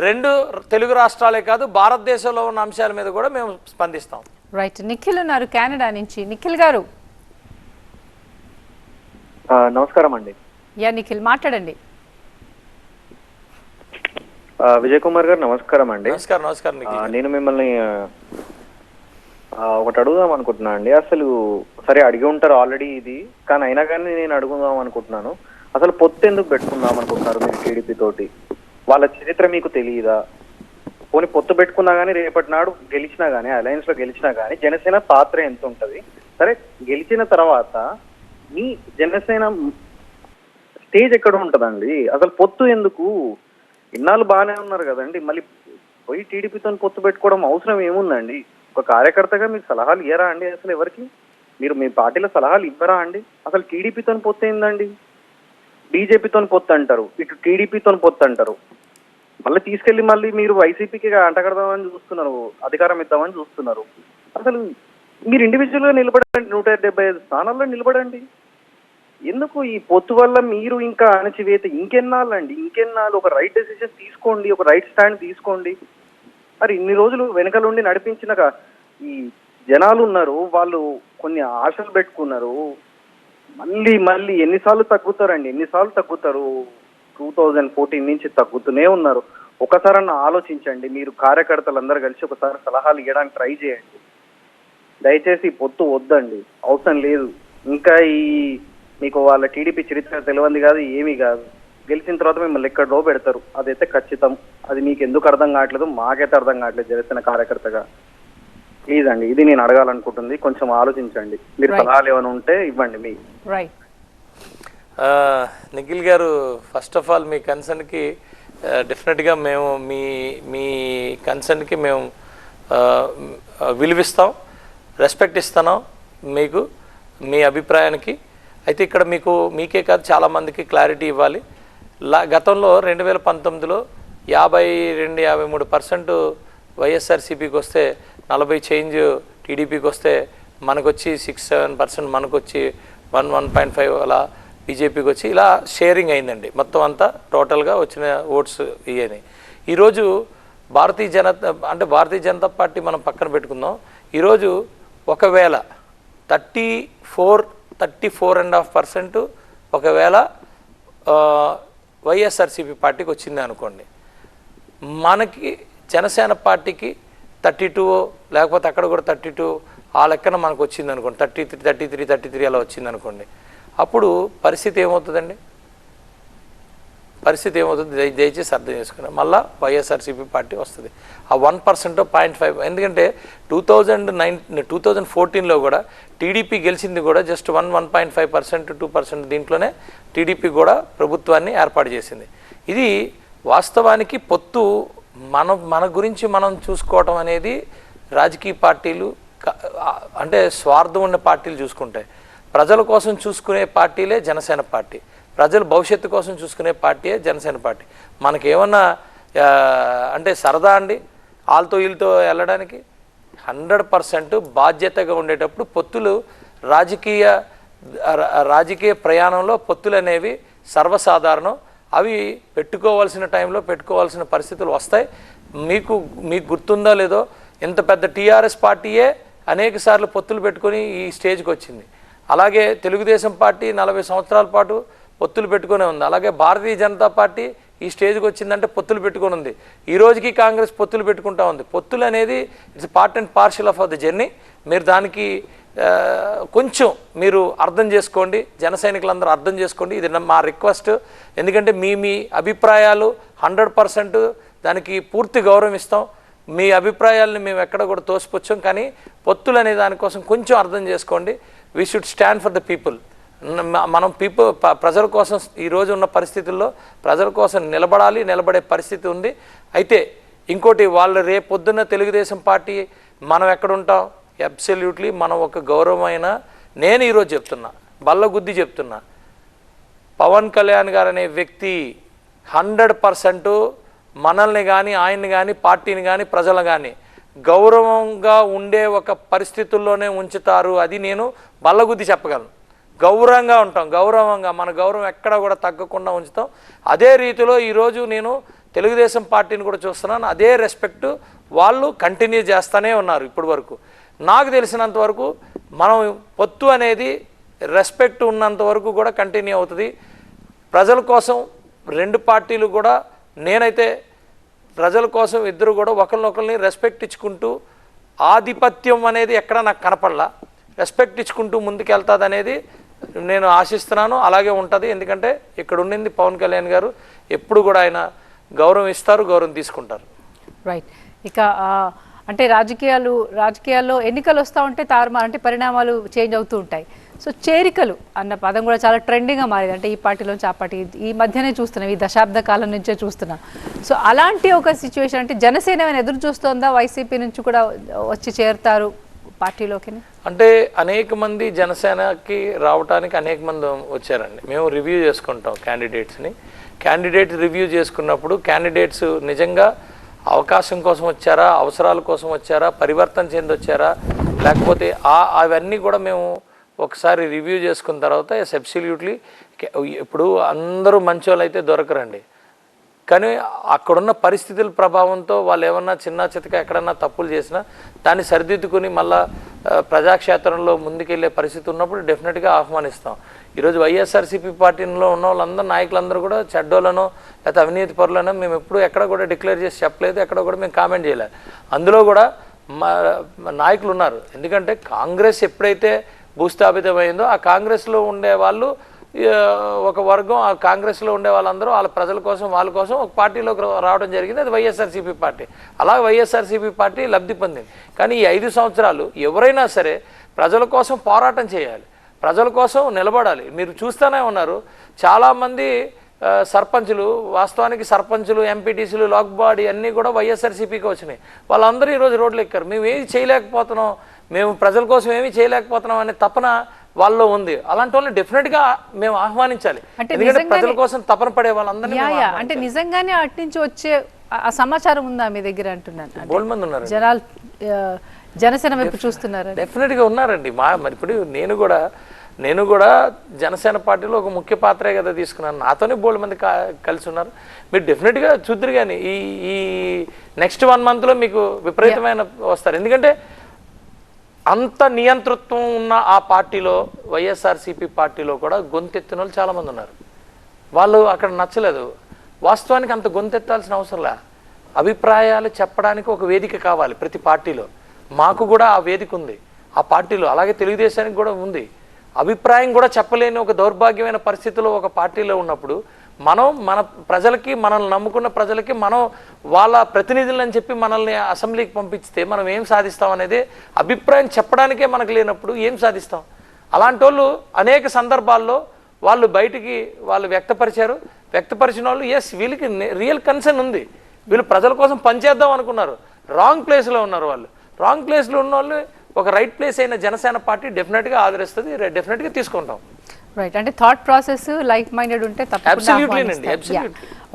2 తెలుగు రాష్ట్రాలే కాదు భారతదేశంలో ఉన్న అంశాల మీద కూడా మేము స్పందిస్తాం. రైట్. నిఖిల్ ఉన్నారు కెనడా నుంచి. నిఖిల్ గారు. నమస్కారం అండి. నిఖిల్ మాట్లాడండి. విజయ్ కుమార్ గారు నమస్కారం అండి. నమస్కారం. నేను మిమ్మల్ని ఒకటి అడుగుదాం అనుకుంటున్నా అండి. అసలు సరే అడిగి ఉంటారు ఆల్రెడీ ఇది, కానీ అయినా కానీ నేను అడుగుదాం అనుకుంటున్నాను. అసలు పొత్తు ఎందుకు పెట్టుకుందాం అనుకుంటున్నారు మీరు టీడీపీ తోటి? వాళ్ళ చరిత్ర మీకు తెలియదా? పోనీ పొత్తు పెట్టుకున్నా కానీ రేపటి నాడు గెలిచినా కానీ అలయన్స్ లో గెలిచినా కానీ జనసేన పాత్ర ఎంత ఉంటది? సరే గెలిచిన తర్వాత మీ జనసేన స్టేజ్ ఎక్కడ ఉంటదండి? అసలు పొత్తు ఎందుకు? ఇన్నాళ్ళు బాగానే ఉన్నారు కదండి, మళ్ళీ పోయి టీడీపీతో పొత్తు పెట్టుకోవడం అవసరం ఏముందండి? ఒక కార్యకర్తగా మీరు సలహాలు ఇయ్యరా అండి? అసలు ఎవరికి మీరు మీ పార్టీలో సలహాలు ఇవ్వరా అండి? అసలు టీడీపీతో పొత్తు ఏందండి? బీజేపీతో పొత్తు అంటారు, ఇటు టీడీపీతో పొత్తు అంటారు, మళ్ళీ తీసుకెళ్లి మళ్ళీ మీరు వైసీపీకి అంటగడదామని చూస్తున్నారు, అధికారం ఇద్దామని చూస్తున్నారు. అసలు మీరు ఇండివిజువల్ గా నిలబడండి, 175 స్థానాల్లో నిలబడండి. ఎందుకు ఈ పొత్తు వల్ల మీరు ఇంకా అణచివేత? ఇంకెన్నాళ్ళు ఒక రైట్ డెసిషన్ తీసుకోండి, ఒక రైట్ స్టాండ్ తీసుకోండి. మరి ఇన్ని రోజులు వెనకలుండి నడిపించిన ఈ జనాలు ఉన్నారు, వాళ్ళు కొన్ని ఆశలు పెట్టుకున్నారు. మళ్ళీ మళ్ళీ ఎన్నిసార్లు తగ్గుతారు? 2014 నుంచి తగ్గుతూనే ఉన్నారు. ఒకసారన్నా ఆలోచించండి. మీరు కార్యకర్తలందరూ కలిసి ఒకసారి సలహాలు ఇవ్వడానికి ట్రై చేయండి. దయచేసి పొత్తు వద్దండి, అవసరం లేదు. ఇంకా మీకు వాళ్ళ టీడీపీ చరిత్ర తెలియంది కాదు, ఏమీ కాదు. గెలిచిన తర్వాత మిమ్మల్ని ఎక్కడో పెడతారు, అదైతే ఖచ్చితం. అది మీకు ఎందుకు అర్థం కావట్లేదు, మాకైతే అర్థం కావట్లేదు జనసేన కార్యకర్తగా. ప్లీజ్ అండి, ఇది నేను అడగాలనుకుంటుంది. కొంచెం ఆలోచించండి. మీరు సలహాలు ఏమైనా ఉంటే ఇవ్వండి. మీ రైట్ నిఖిల్ గారు, ఫస్ట్ ఆఫ్ ఆల్ మీ కన్సర్న్కి డెఫినెట్గా మేము మీ కన్సర్న్కి మేము విలువిస్తాం, రెస్పెక్ట్ ఇస్తున్నాం మీకు, మీ అభిప్రాయానికి. అయితే ఇక్కడ మీకే కాదు చాలామందికి క్లారిటీ ఇవ్వాలి. గతంలో 2019లో 52-53% వైఎస్ఆర్సీపీకి వస్తే 40 చేంజ్ టీడీపీకి వస్తే మనకొచ్చి 6-7%, మనకొచ్చి 1.5 అలా బీజేపీకి వచ్చి ఇలా షేరింగ్ అయిందండి. మొత్తం అంతా టోటల్గా వచ్చిన ఓట్స్ ఇవని. ఈరోజు భారతీయ జనతా పార్టీ మనం పక్కన పెట్టుకుందాం. ఈరోజు ఒకవేళ 34.5% ఒకవేళ వైఎస్ఆర్సీపీ పార్టీకి వచ్చింది అనుకోండి, మనకి జనసేన పార్టీకి 32 లేకపోతే అక్కడ కూడా 32 ఆ లెక్కన మనకు వచ్చింది అనుకోండి, 33 అలా వచ్చింది అనుకోండి. అప్పుడు పరిస్థితి ఏమవుతుందండి? దయచేసి అర్థం చేసుకున్నాం. మళ్ళీ వైఎస్ఆర్సీపీ పార్టీ వస్తుంది. ఆ 1% 0.5. ఎందుకంటే 2014లో కూడా టీడీపీ గెలిచింది కూడా జస్ట్ 1.5%, 2% దీంట్లోనే టీడీపీ కూడా ప్రభుత్వాన్ని ఏర్పాటు చేసింది. ఇది వాస్తవానికి పొత్తు మన గురించి మనం చూసుకోవటం అనేది రాజకీయ పార్టీలు అంటే స్వార్థం ఉన్న పార్టీలు చూసుకుంటాయి. ప్రజల కోసం చూసుకునే పార్టీలే జనసేన పార్టీ, ప్రజల భవిష్యత్తు కోసం చూసుకునే పార్టీయే జనసేన పార్టీ. మనకేమన్నా అంటే సరదా అండి వాళ్ళతో వీళ్ళతో వెళ్ళడానికి? 100% బాధ్యతగా ఉండేటప్పుడు పొత్తులు రాజకీయ ప్రయాణంలో పొత్తులు అనేవి సర్వసాధారణం. అవి పెట్టుకోవాల్సిన టైంలో పెట్టుకోవాల్సిన పరిస్థితులు వస్తాయి. మీకు గుర్తుందో లేదో, ఇంత పెద్ద టీఆర్ఎస్ పార్టీయే అనేక సార్లు పొత్తులు పెట్టుకొని ఈ స్టేజ్కి వచ్చింది. అలాగే తెలుగుదేశం పార్టీ 40 సంవత్సరాల పాటు పొత్తులు పెట్టుకునే ఉంది. అలాగే భారతీయ జనతా పార్టీ ఈ స్టేజ్కి వచ్చిందంటే పొత్తులు పెట్టుకుని ఉంది. ఈ రోజుకి కాంగ్రెస్ పొత్తులు పెట్టుకుంటా ఉంది. పొత్తులు అనేది it's part and partial of the journey. మీరు దానికి కొంచెం మీరు అర్థం చేసుకోండి, జన సైనికులందరూ అర్థం చేసుకోండి. ఇది మా రిక్వెస్ట్. ఎందుకంటే మీ అభిప్రాయాలు 100% దానికి పూర్తి గౌరవం ఇస్తాం. మీ అభిప్రాయాలను మేము ఎక్కడ కూడా తోసిపుచ్చాం. కానీ పొత్తులు అనే దానికోసం కొంచెం అర్థం చేసుకోండి. We should stand for the people. మనం ప్రజల కోసం ఈరోజు ఉన్న పరిస్థితుల్లో ప్రజల కోసం నిలబడే పరిస్థితి ఉంది. అయితే ఇంకోటి, వాళ్ళు రేపొద్దున్న తెలుగుదేశం పార్టీ మనం ఎక్కడుంటాం? అబ్సల్యూట్లీ మనం ఒక గౌరవమైన, నేను ఈరోజు చెప్తున్నా, బల్లగుద్ది చెప్తున్నా, పవన్ కళ్యాణ్ గారు అనే వ్యక్తి 100% మనల్ని కానీ ఆయన్ని కానీ పార్టీని కానీ ప్రజలు కానీ గౌరవంగా ఉండే ఒక పరిస్థితుల్లోనే ఉంచుతారు. అది నేను బల్లగుద్ది చెప్పగలను. గౌరవంగా ఉంటాం, మన గౌరవం ఎక్కడ కూడా తగ్గకుండా ఉంచుతాం. అదే రీతిలో ఈరోజు నేను తెలుగుదేశం పార్టీని కూడా చూస్తున్నాను. అదే రెస్పెక్ట్ వాళ్ళు కంటిన్యూ చేస్తూనే ఉన్నారు ఇప్పటి వరకు. నాకు తెలిసినంత వరకు మనం పొత్తు అనేది రెస్పెక్ట్ ఉన్నంత వరకు కూడా కంటిన్యూ అవుతుంది. ప్రజల కోసం రెండు పార్టీలు కూడా, నేనైతే ప్రజల కోసం ఇద్దరు కూడా ఒకరినొకరిని రెస్పెక్ట్ ఇచ్చుకుంటూ, ఆధిపత్యం అనేది ఎక్కడ నాకు కనపడలా, రెస్పెక్ట్ ఇచ్చుకుంటూ ముందుకెళ్తుంది అనేది నేను ఆశిస్తున్నాను. అలాగే ఉంటుంది. ఎందుకంటే ఇక్కడ ఉండింది పవన్ కళ్యాణ్ గారు, ఎప్పుడు కూడా ఆయన గౌరవం ఇస్తారు, గౌరవం తీసుకుంటారు. రైట్. ఇక అంటే రాజకీయాల్లో ఎన్నికలు వస్తూ ఉంటే అంటే పరిణామాలు చేంజ్ అవుతూ ఉంటాయి. సో చేరికలు అన్న పదం కూడా చాలా ట్రెండింగ్గా మారింది. అంటే ఈ పార్టీలోంచి ఆ పార్టీ ఈ మధ్యనే చూస్తున్నాం, ఈ దశాబ్ద కాలం నుంచే చూస్తున్నాం. సో అలాంటి ఒక సిచ్యువేషన్, అంటే జనసేన ఏమైనా ఎదురు చూస్తోందా? వైసీపీ నుంచి కూడా వచ్చి చేరుతారు పార్టీలోకి? అంటే అనేక మంది జనసేనకి రావడానికి అనేక మంది వచ్చారండి. మేము రివ్యూ చేసుకుంటాం క్యాండిడేట్స్ని. క్యాండిడేట్ రివ్యూ చేసుకున్నప్పుడు క్యాండిడేట్స్ నిజంగా అవకాశం కోసం వచ్చారా, అవసరాల కోసం వచ్చారా, పరివర్తన చెంది వచ్చారా, లేకపోతే అవన్నీ కూడా మేము ఒకసారి రివ్యూ చేసుకున్న తర్వాత అబ్సల్యూట్లీ, ఇప్పుడు అందరూ మంచి వాళ్ళు అయితే దొరకరండి. కానీ అక్కడున్న పరిస్థితుల ప్రభావంతో వాళ్ళు ఏమన్నా చిన్న చితక ఎక్కడన్నా తప్పులు చేసినా దాన్ని సరిదిద్దుకుని మళ్ళా ప్రజాక్షేత్రంలో ముందుకెళ్లే పరిస్థితి ఉన్నప్పుడు డెఫినెట్గా ఆహ్వానిస్తాం. ఈరోజు వైఎస్ఆర్సీపీ పార్టీలో ఉన్న వాళ్ళందరూ నాయకులందరూ కూడా చెడ్డోళ్ళనో లేకపోతే అవినీతి పరులనో మేము ఎప్పుడు ఎక్కడ కూడా డిక్లేర్ చేసి చెప్పలేదు, ఎక్కడ కూడా మేము కామెంట్ చేయలేదు. అందులో కూడా మా నాయకులు ఉన్నారు. ఎందుకంటే కాంగ్రెస్ ఎప్పుడైతే భూస్థాపితమైందో ఆ కాంగ్రెస్లో ఉండే వాళ్ళు ఒక వర్గం, ఆ కాంగ్రెస్లో ఉండే వాళ్ళందరూ వాళ్ళ ప్రజల కోసం వాళ్ళ కోసం ఒక పార్టీలోకి రావడం జరిగింది. అది వైఎస్ఆర్సీపీ పార్టీ. అలా వైఎస్ఆర్సీపీ పార్టీ లబ్ధి పొందింది. కానీ ఈ 5 సంవత్సరాలు ఎవరైనా సరే ప్రజల కోసం పోరాటం చేయాలి, ప్రజల కోసం నిలబడాలి. మీరు చూస్తూనే ఉన్నారు చాలామంది సర్పంచులు, వాస్తవానికి సర్పంచులు, ఎంపీటీసీలు, లాక్ బాడీ అన్నీ కూడా వైఎస్ఆర్సీపీకి వచ్చినాయి. వాళ్ళందరూ ఈరోజు రోడ్లు ఎక్కారు. మేము ఏమి చేయలేకపోతున్నాం, మేము ప్రజల కోసం ఏమీ చేయలేకపోతున్నాం అనే తపన వాళ్ళలో ఉంది. అలాంటి వాళ్ళని డెఫినెట్గా మేము ఆహ్వానించాలి. ఎందుకంటే ప్రజల కోసం తపన పడే వాళ్ళందరినీ అంటే నిజంగానే అటు నుంచి వచ్చే ఆ సమాచారం ఉందా మీ దగ్గర అంటున్నాను. బోల్డ్ మంది ఉన్నారు జనాలు జనసేన వైపు చూస్తున్నారు. డెఫినెట్గా ఉన్నారండి. మరి ఇప్పుడు నేను కూడా జనసేన పార్టీలో ఒక ముఖ్య పాత్రే కదా తీసుకున్నాను. నాతోనే బోల్డ్ మంది కలిసి ఉన్నారు. మీరు డెఫినెట్గా చూద్దరు. కానీ ఈ నెక్స్ట్ 1 monthలో మీకు విపరీతమైన వస్తారు. ఎందుకంటే అంత నియంతృత్వం ఉన్న ఆ పార్టీలో, వైఎస్ఆర్సీపీ పార్టీలో కూడా గొంతెత్తిన వాళ్ళు చాలామంది ఉన్నారు. వాళ్ళు అక్కడ నచ్చలేదు. వాస్తవానికి అంత గొంతెత్తాల్సిన అవసరంలే. అభిప్రాయాలు చెప్పడానికి ఒక వేదిక కావాలి ప్రతి పార్టీలో. మాకు కూడా ఆ వేదిక ఉంది ఆ పార్టీలో, అలాగే తెలుగుదేశానికి కూడా ఉంది. అభిప్రాయం కూడా చెప్పలేని ఒక దౌర్భాగ్యమైన పరిస్థితిలో ఒక పార్టీలో ఉన్నప్పుడు మనం మన ప్రజలకి, మనల్ని నమ్ముకున్న ప్రజలకి మనం వాళ్ళ ప్రతినిధులని చెప్పి మనల్ని అసెంబ్లీకి పంపిస్తే మనం ఏం సాధిస్తాం అనేది అభిప్రాయం చెప్పడానికే మనకు లేనప్పుడు ఏం సాధిస్తాం? అలాంటి వాళ్ళు అనేక సందర్భాల్లో వాళ్ళు బయటికి వాళ్ళు వ్యక్తపరిచిన వాళ్ళు ఎస్ వీళ్ళకి రియల్ కన్సర్న్ ఉంది, వీళ్ళు ప్రజల కోసం పనిచేద్దాం అనుకున్నారు. రాంగ్ ప్లేస్లో ఉన్నారు. వాళ్ళు రాంగ్ ప్లేస్లో ఉన్న వాళ్ళు ఒక రైట్ ప్లేస్ అయిన జనసేన పార్టీ డెఫినెట్గా ఆదరిస్తుంది, డెఫినెట్గా తీసుకుంటాం. రైట్. అంటే థాట్ ప్రాసెస్ లైక్ మైండెడ్ ఉంటే తప్పకుండా.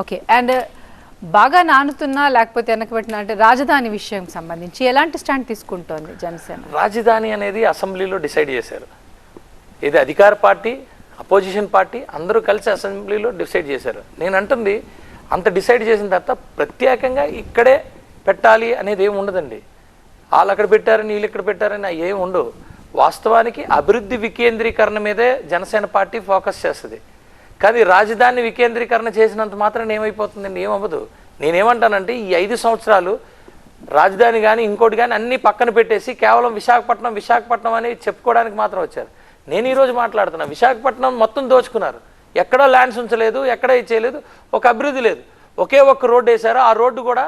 ఓకే. అండ్ బాగా నానుతున్నా లేకపోతే వెనకబెట్టిన అంటే రాజధాని విషయం సంబంధించి ఎలాంటి స్టాండ్ తీసుకుంటోంది జనసేన? రాజధాని అనేది అసెంబ్లీలో డిసైడ్ చేశారు. ఇది అధికార పార్టీ, అపోజిషన్ పార్టీ అందరూ కలిసి అసెంబ్లీలో డిసైడ్ చేశారు. నేను అంటుంది అంత డిసైడ్ చేసిన తర్వాత ప్రత్యేకంగా ఇక్కడే పెట్టాలి అనేది ఏమి ఉండదండి. వాళ్ళు అక్కడ పెట్టారని వీళ్ళు ఇక్కడ పెట్టారని ఏమి ఉండవు. వాస్తవానికి అభివృద్ధి వికేంద్రీకరణ మీదే జనసేన పార్టీ ఫోకస్ చేస్తుంది. కానీ రాజధాని వికేంద్రీకరణ చేసినంత మాత్రం ఏమైపోతుందండి? ఏమవ్వదు. నేనేమంటానంటే ఈ 5 సంవత్సరాలు రాజధాని కానీ ఇంకోటి కానీ అన్నీ పక్కన పెట్టేసి కేవలం విశాఖపట్నం అని చెప్పుకోవడానికి మాత్రం వచ్చారు. నేను ఈరోజు మాట్లాడుతున్నా, విశాఖపట్నం మొత్తం దోచుకున్నారు. ఎక్కడా ల్యాండ్స్ ఉంచలేదు, ఎక్కడా చేయలేదు, ఒక అభివృద్ధి లేదు. ఒకే ఒక్క రోడ్డు వేశారు. ఆ రోడ్డు కూడా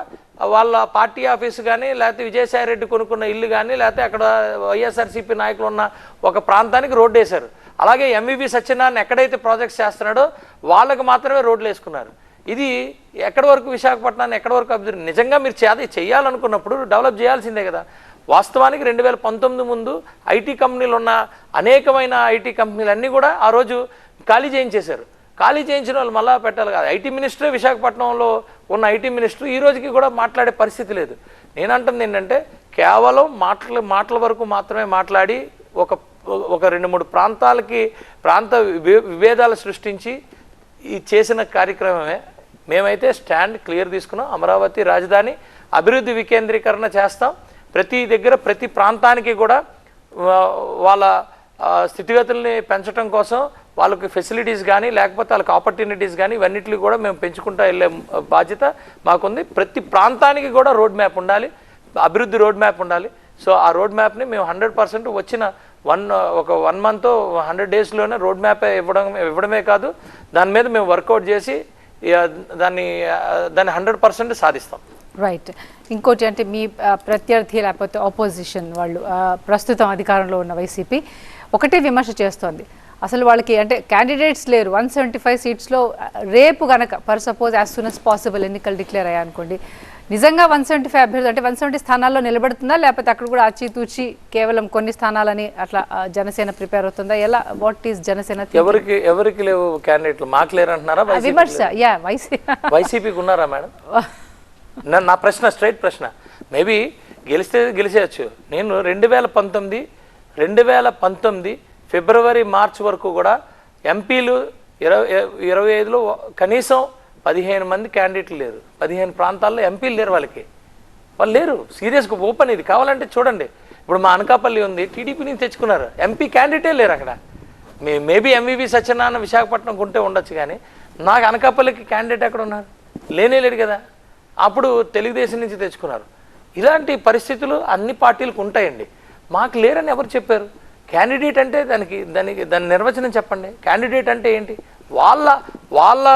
వాళ్ళ పార్టీ ఆఫీసు కానీ లేకపోతే విజయసాయి రెడ్డి కొనుక్కున్న ఇల్లు కానీ లేకపోతే అక్కడ వైఎస్ఆర్సీపీ నాయకులు ఉన్న ఒక ప్రాంతానికి రోడ్డు వేశారు. అలాగే ఎంవివి సత్యనారాయణ ఎక్కడైతే ప్రాజెక్ట్స్ చేస్తున్నాడో వాళ్ళకి మాత్రమే రోడ్లు వేసుకున్నారు. ఇది ఎక్కడి వరకు విశాఖపట్నాన్ని ఎక్కడి వరకు అభివృద్ధి? నిజంగా మీరు చేయాలనుకున్నప్పుడు డెవలప్ చేయాల్సిందే కదా. వాస్తవానికి 2019 ముందు ఐటీ కంపెనీలు ఉన్న అనేకమైన ఐటీ కంపెనీలు అన్నీ కూడా ఆ రోజు ఖాళీ చేయించేశారు. ఖాళీ చేయించిన వాళ్ళు మళ్ళా పెట్టాలి కదా. ఐటీ మినిస్టరే విశాఖపట్నంలో ఉన్న ఐటీ మినిస్టర్ ఈ రోజుకి కూడా మాట్లాడే పరిస్థితి లేదు. నేనంటుంది ఏంటంటే కేవలం మాటల వరకు మాత్రమే మాట్లాడి ఒక 2-3 ప్రాంత విభేదాలు సృష్టించి ఈ చేసిన కార్యక్రమమే. మేమైతే స్టాండ్ క్లియర్ తీసుకున్నాం. అమరావతి రాజధాని అభివృద్ధి వికేంద్రీకరణ చేస్తాం. ప్రతి దగ్గర ప్రతి ప్రాంతానికి కూడా వాళ్ళ స్థితిగతుల్ని పెంచడం కోసం వాళ్ళకి ఫెసిలిటీస్ కానీ లేకపోతే వాళ్ళకి ఆపర్చునిటీస్ కానీ ఇవన్నిటిని కూడా మేము పెంచుకుంటూ వెళ్ళే బాధ్యత మాకుంది. ప్రతి ప్రాంతానికి కూడా రోడ్ మ్యాప్ ఉండాలి, అభివృద్ధి రోడ్ మ్యాప్ ఉండాలి. సో ఆ రోడ్ మ్యాప్ని మేము 100% వచ్చిన 1 month 100 daysలోనే రోడ్ మ్యాప్ ఇవ్వడమే కాదు, దాని మీద మేము వర్కౌట్ చేసి దాన్ని 100% సాధిస్తాం. రైట్. ఇంకోటి అంటే మీ ప్రత్యర్థి లేకపోతే ఆపోజిషన్ వాళ్ళు ప్రస్తుతం అధికారంలో ఉన్న వైసీపీ ఒకటే విమర్శ చేస్తోంది, అసలు వాళ్ళకి అంటే క్యాండిడేట్స్ లేరు. 175 seatsలో రేపు కనుక per suppose as soon as possible ఎన్నికలు డిక్లేర్ అయ్యా అనుకోండి, నిజంగా 175 అభ్యర్థులు అంటే 170 స్థానాల్లో నిలబడుతుందా లేకపోతే అక్కడ కూడా ఆచితూచి కేవలం కొన్ని స్థానాలని అట్లా జనసేన ప్రిపేర్ అవుతుందా? ఎలా వాట్ ఈస్ జనసేన? ఎవరికి లేవు క్యాండిడేట్లు? మాకు లేరు అంటున్నారా? విమర్శ వైసీపీకి ఉన్నారా మేడం? నా ప్రశ్న స్ట్రైట్ ప్రశ్న. మేబీ గెలిచేయచ్చు. నేను 2019 ఫిబ్రవరి మార్చి వరకు కూడా ఎంపీలు 25లో కనీసం 15 మంది క్యాండిడేట్లు లేరు. 15 ప్రాంతాల్లో ఎంపీలు లేరు. వాళ్ళు లేరు. సీరియస్గా ఓపెన్ ఇది కావాలంటే చూడండి. ఇప్పుడు మా అనకాపల్లి ఉంది, టీడీపీ నుంచి తెచ్చుకున్నారు, ఎంపీ క్యాండిడేటే లేరు అక్కడ. మేబీ ఎంవివి సత్యనారాయణ విశాఖపట్నం ఉంటే ఉండొచ్చు, కానీ నాకు అనకాపల్లికి క్యాండిడేట్ ఎక్కడ ఉన్నారు? లేనేలేడు కదా. అప్పుడు తెలుగుదేశం నుంచి తెచ్చుకున్నారు. ఇలాంటి పరిస్థితులు అన్ని పార్టీలకు ఉంటాయండి. మాకు లేరని ఎవరు చెప్పారు? క్యాండిడేట్ అంటే దాని నిర్వచనం చెప్పండి. క్యాండిడేట్ అంటే ఏంటి? వాళ్ళ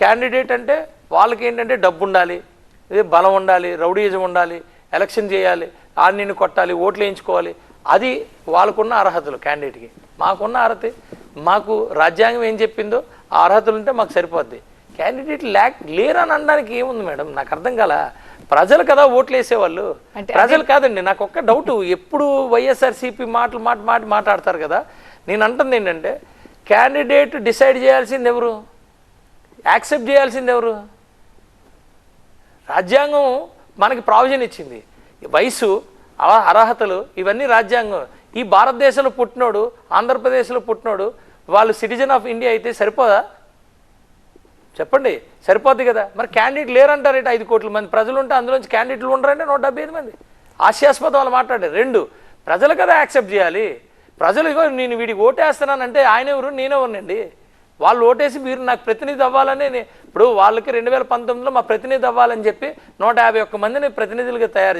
క్యాండిడేట్ అంటే వాళ్ళకి ఏంటంటే డబ్బు ఉండాలి, బలం ఉండాలి, రౌడీయిజం ఉండాలి, ఎలక్షన్ చేయాలి, నిన్ను కొట్టాలి, ఓట్లు వేయించుకోవాలి. అది వాళ్ళకున్న అర్హతలు క్యాండిడేట్కి. మాకున్న అర్హత, మాకు రాజ్యాంగం ఏం చెప్పిందో ఆ అర్హతలు ఉంటే మాకు సరిపోద్ది. క్యాండిడేట్ లేరని అనడానికి ఏముంది మేడం? నాకు అర్థం కాల. ప్రజలు కదా ఓట్లు వేసేవాళ్ళు, ప్రజలు కాదండి. నాకు ఒక్క డౌట్, ఎప్పుడు వైఎస్ఆర్సీపీ మాట్లాడతారు కదా. నేను అంటుంది ఏంటంటే, క్యాండిడేట్ డిసైడ్ చేయాల్సింది ఎవరు? యాక్సెప్ట్ చేయాల్సింది ఎవరు? రాజ్యాంగం మనకి ప్రావిజన్ ఇచ్చింది. వయసు, అర్హతలు ఇవన్నీ రాజ్యాంగం. ఈ భారతదేశంలో పుట్టినోడు, ఆంధ్రప్రదేశ్లో పుట్టినోడు వాళ్ళు సిటిజన్ ఆఫ్ ఇండియా అయితే సరిపోదా? చెప్పండి, సరిపోద్ది కదా. మరి క్యాండిడేట్ లేరంటారేట. 5 కోట్ల మంది ప్రజలు ఉంటే అందులోంచి క్యాండిడేట్లు ఉండరంటే 175 మంది. హాస్యాస్పదం వాళ్ళు మాట్లాడారు. 2, ప్రజలు కదా యాక్సెప్ట్ చేయాలి. ప్రజలు ఇగో నేను వీడికి ఓటేస్తున్నానంటే ఆయన ఎవరు, నేనెవరినండి? వాళ్ళు ఓటేసి మీరు నాకు ప్రతినిధి అవ్వాలని, ఇప్పుడు వాళ్ళకి 2019లో మా ప్రతినిధి అవ్వాలని చెప్పి 151 మందిని ప్రతినిధులుగా తయారు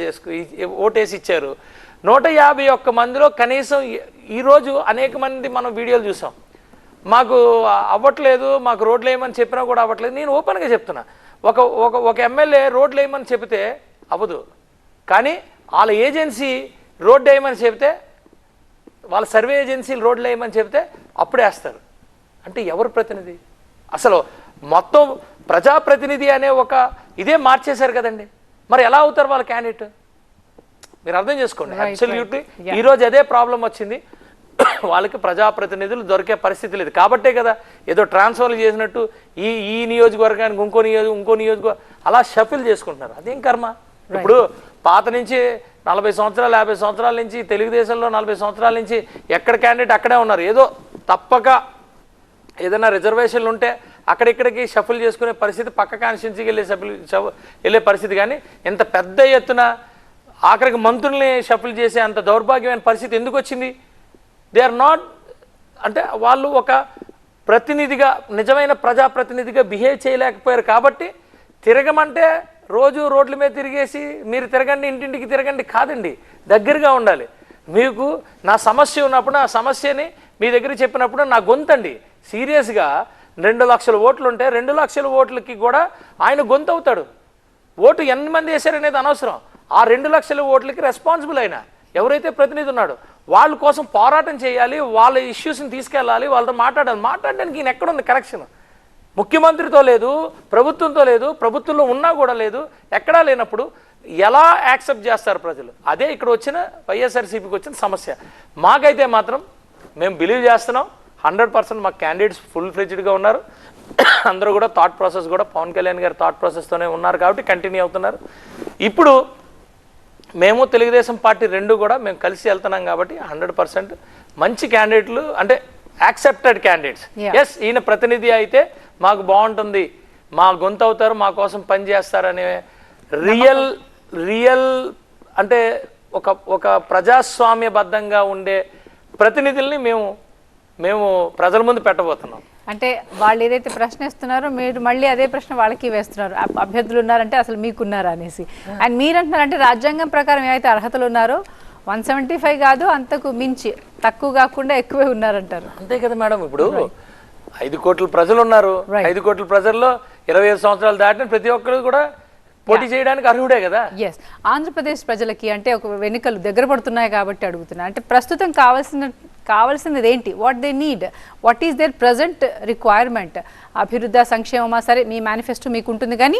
ఓటేసి ఇచ్చారు. 151 మందిలో కనీసం ఈరోజు అనేక మంది మనం వీడియోలు చూసాం, మాకు అవ్వట్లేదు, మాకు రోడ్లు వేయమని చెప్పినా కూడా అవ్వట్లేదు. నేను ఓపెన్గా చెప్తున్నా, ఒక ఎమ్మెల్యే రోడ్లు వేయమని చెబితే అవ్వదు, కానీ వాళ్ళ ఏజెన్సీ రోడ్డు వేయమని చెబితే, వాళ్ళ సర్వే ఏజెన్సీలు రోడ్లు వేయమని చెబితే అప్పుడే వేస్తారు. అంటే ఎవరు ప్రతినిధి? అసలు మొత్తం ప్రజాప్రతినిధి అనే ఇదే మార్చేశారు కదండి. మరి ఎలా అవుతారు వాళ్ళ క్యాండిడేట్? మీరు అర్థం చేసుకోండి. అబ్సల్యూట్లీ ఈరోజు అదే ప్రాబ్లం వచ్చింది. వాళ్ళకి ప్రజాప్రతినిధులు దొరికే పరిస్థితి లేదు. కాబట్టే కదా ఏదో ట్రాన్స్ఫర్లు చేసినట్టు ఈ నియోజకవర్గానికి ఇంకో నియోజకవర్గం అలా షఫిల్ చేసుకుంటున్నారు. అదేం కర్మ? ఇప్పుడు పాత నుంచి 40 సంవత్సరాలు 50 సంవత్సరాల నుంచి తెలుగుదేశంలో 40 సంవత్సరాల నుంచి ఎక్కడ క్యాండిడేట్ అక్కడే ఉన్నారు. ఏదో తప్పక ఏదైనా రిజర్వేషన్లు ఉంటే అక్కడిక్కడికి షఫిల్ చేసుకునే పరిస్థితి, పక్క కాన్స్టిట్యున్సీకి వెళ్ళే పరిస్థితి. కానీ ఇంత పెద్ద ఎత్తున ఆఖరికి మంత్రుల్ని షఫిల్ చేసే అంత దౌర్భాగ్యమైన పరిస్థితి ఎందుకు వచ్చింది? దే ఆర్ నాట్, అంటే వాళ్ళు ఒక ప్రతినిధిగా, నిజమైన ప్రజాప్రతినిధిగా బిహేవ్ చేయలేకపోయారు. కాబట్టి తిరగమంటే రోజు రోడ్ల మీద తిరిగేసి మీరు తిరగండి, ఇంటింటికి తిరగండి కాదండి, దగ్గరగా ఉండాలి. మీకు నా సమస్య ఉన్నప్పుడు ఆ సమస్యని మీ దగ్గర చెప్పినప్పుడు నా గొంతండి. సీరియస్గా 2 లక్షల ఓట్లు ఉంటే 2 లక్షల ఓట్లకి కూడా ఆయన గొంతు అవుతాడు. ఓటు ఎంతమంది వేశారనేది అనవసరం. ఆ 2 లక్షల ఓట్లకి రెస్పాన్సిబుల్ అయినా ఎవరైతే ప్రతినిధి ఉన్నాడో వాళ్ళ కోసం పోరాటం చేయాలి, వాళ్ళ ఇష్యూస్ని తీసుకెళ్ళాలి, వాళ్ళతో మాట్లాడడానికి ఈయన ఎక్కడుంది కనెక్షన్? ముఖ్యమంత్రితో లేదు, ప్రభుత్వంతో లేదు, ప్రభుత్వంలో ఉన్నా కూడా లేదు, ఎక్కడా లేనప్పుడు ఎలా యాక్సెప్ట్ చేస్తారు ప్రజలు? అదే ఇక్కడ వచ్చిన వైఎస్ఆర్సీపీకి వచ్చిన సమస్య. మాకైతే మాత్రం మేము బిలీవ్ చేస్తున్నాం 100% మాకు క్యాండిడేట్స్ ఫుల్ ఫ్లెడ్జ్డ్గా ఉన్నారు. అందరూ కూడా థాట్ ప్రాసెస్ కూడా పవన్ కళ్యాణ్ గారి థాట్ ప్రాసెస్తోనే ఉన్నారు కాబట్టి కంటిన్యూ అవుతున్నారు. ఇప్పుడు మేము తెలుగుదేశం పార్టీ 2 కూడా మేము కలిసి వెళ్తున్నాం కాబట్టి 100% మంచి క్యాండిడేట్లు, అంటే యాక్సెప్టెడ్ క్యాండిడేట్స్. ఎస్, ఈయన ప్రతినిధి అయితే మాకు బాగుంటుంది, మా గొంతు అవుతారు, మా కోసం పని చేస్తారనే రియల్ అంటే ఒక ప్రజాస్వామ్యబద్ధంగా ఉండే ప్రతినిధుల్ని మేము ప్రజల ముందు పెట్టబోతున్నాం. అంటే వాళ్ళు ఏదైతే ప్రశ్న ఇస్తున్నారో మీరు మళ్ళీ అదే ప్రశ్న వాళ్ళకి వేస్తున్నారు. అభ్యర్థులు ఉన్నారంటే అసలు మీకున్నారా అనేసి. అండ్ మీరు అంటున్నారంటే రాజ్యాంగం ప్రకారం ఏవైతే అర్హతలు ఉన్నారో 175 కాదు, అంతకు మించి, తక్కువ కాకుండా ఎక్కువే ఉన్నారంటారు. అంతే కదా మేడం. ఇప్పుడు 5 కోట్ల ప్రజలు ఉన్నారు. 5 కోట్ల ప్రజల్లో 25 సంవత్సరాలు దాటిన ప్రతి ఒక్కరు కూడా పోటీ చేయడానికి అర్హుడే కదా. ఎస్, ఆంధ్రప్రదేశ్ ప్రజలకి అంటే ఒక ఎన్నికలు దగ్గర పడుతున్నాయి కాబట్టి అడుగుతున్నా, అంటే ప్రస్తుతం కావాల్సినది ఏంటి? What they need, what is there present requirement? అభివృద్ధి, సంక్షేమమా? సరే, మీ మేనిఫెస్టో మీకు ఉంటుంది, కానీ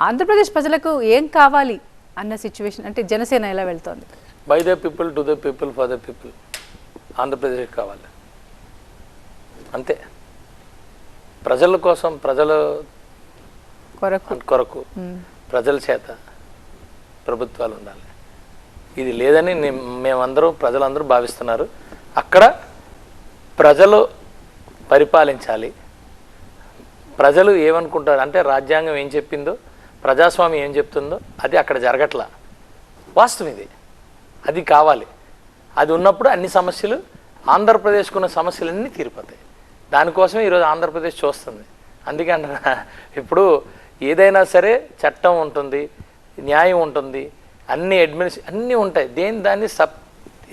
ఆంధ్రప్రదేశ్ ప్రజలకు ఏం కావాలి అన్న సిచ్యువేషన్, అంటే జనసేన ఎలా వెళ్తోంది? By the people, to the people, for the people. Andhra Pradesh కావాలి అంతే. ప్రజల కోసం, ప్రజల కొరకు ప్రజల చేత ప్రభుత్వాలు ఉండాలి. ఇది లేదని ప్రజలందరూ భావిస్తున్నారు. అక్కడ ప్రజలు పరిపాలించాలి. ప్రజలు ఏమనుకుంటారు అంటే రాజ్యాంగం ఏం చెప్పిందో, ప్రజాస్వామ్యం ఏం చెప్తుందో అది అక్కడ జరగట్లా. వాస్తవం ఇది. అది కావాలి. అది ఉన్నప్పుడు అన్ని సమస్యలు, ఆంధ్రప్రదేశ్కు ఉన్న సమస్యలన్నీ తీరిపోతాయి. దానికోసమే ఈరోజు ఆంధ్రప్రదేశ్ చూస్తుంది. అందుకే అంటున్నా, ఇప్పుడు ఏదైనా సరే చట్టం ఉంటుంది, న్యాయం ఉంటుంది, అన్నీ ఉంటాయి. దాన్ని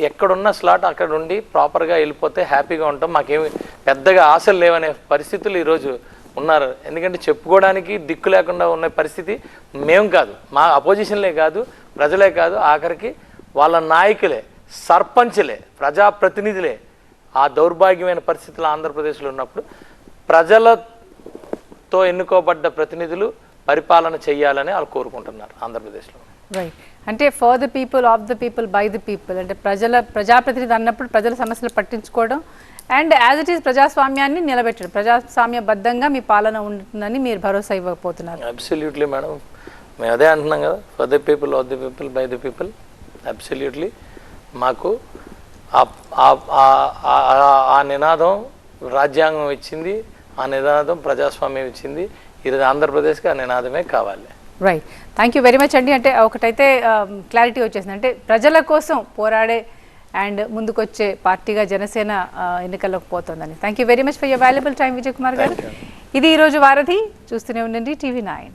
ఎక్కడున్న స్లాట్ అక్కడ ఉండి ప్రాపర్గా వెళ్ళిపోతే హ్యాపీగా ఉంటాం. మాకేమి పెద్దగా ఆశలు లేవనే పరిస్థితులు ఈరోజు ఉన్నారు. ఎందుకంటే చెప్పుకోవడానికి దిక్కు లేకుండా ఉన్న పరిస్థితి మేము కాదు, మా అపోజిషన్లే కాదు, ప్రజలే కాదు, ఆఖరికి వాళ్ళ నాయకులే, సర్పంచ్లే, ప్రజాప్రతినిధులే ఆ దౌర్భాగ్యమైన పరిస్థితులు ఆంధ్రప్రదేశ్లో ఉన్నప్పుడు ప్రజలతో ఎన్నుకోబడ్డ ప్రతినిధులు పరిపాలన చేయాలని వాళ్ళు కోరుకుంటున్నారు ఆంధ్రప్రదేశ్లో. రైట్. అంటే for the people, of the people, by the people, అంటే ప్రజాప్రతినిధి అన్నప్పుడు ప్రజల సమస్యలు పట్టించుకోవడం అండ్ యాజ్ ఇట్ ఈస్ ప్రజాస్వామ్యాన్ని నిలబెట్టడం, ప్రజాస్వామ్యబద్ధంగా మీ పాలన ఉంటుందని మీరు భరోసా ఇవ్వకపోతున్నారు. అబ్సల్యూట్లీ మేడం, మేము అదే అంటున్నాం కదా, for the people, of the people, by the people. Absolutely మాకు ఆ నినాదం రాజ్యాంగం ఇచ్చింది, ఆ నినాదం ప్రజాస్వామ్యం ఇచ్చింది. ఈరోజు ఆంధ్రప్రదేశ్కి ఆ నినాదమే కావాలి. Right. Thank you very much అండి. అంటే ఒకటైతే క్లారిటీ వచ్చేసింది, అంటే ప్రజల కోసం పోరాడే అండ్ ముందుకొచ్చే పార్టీగా జనసేన ఎన్నికల్లోకి పోతుందని. Thank you very much for your valuable time Vijay Kumar గారు. ఇది ఈరోజు వారధి. చూస్తూనే ఉండండి TV9.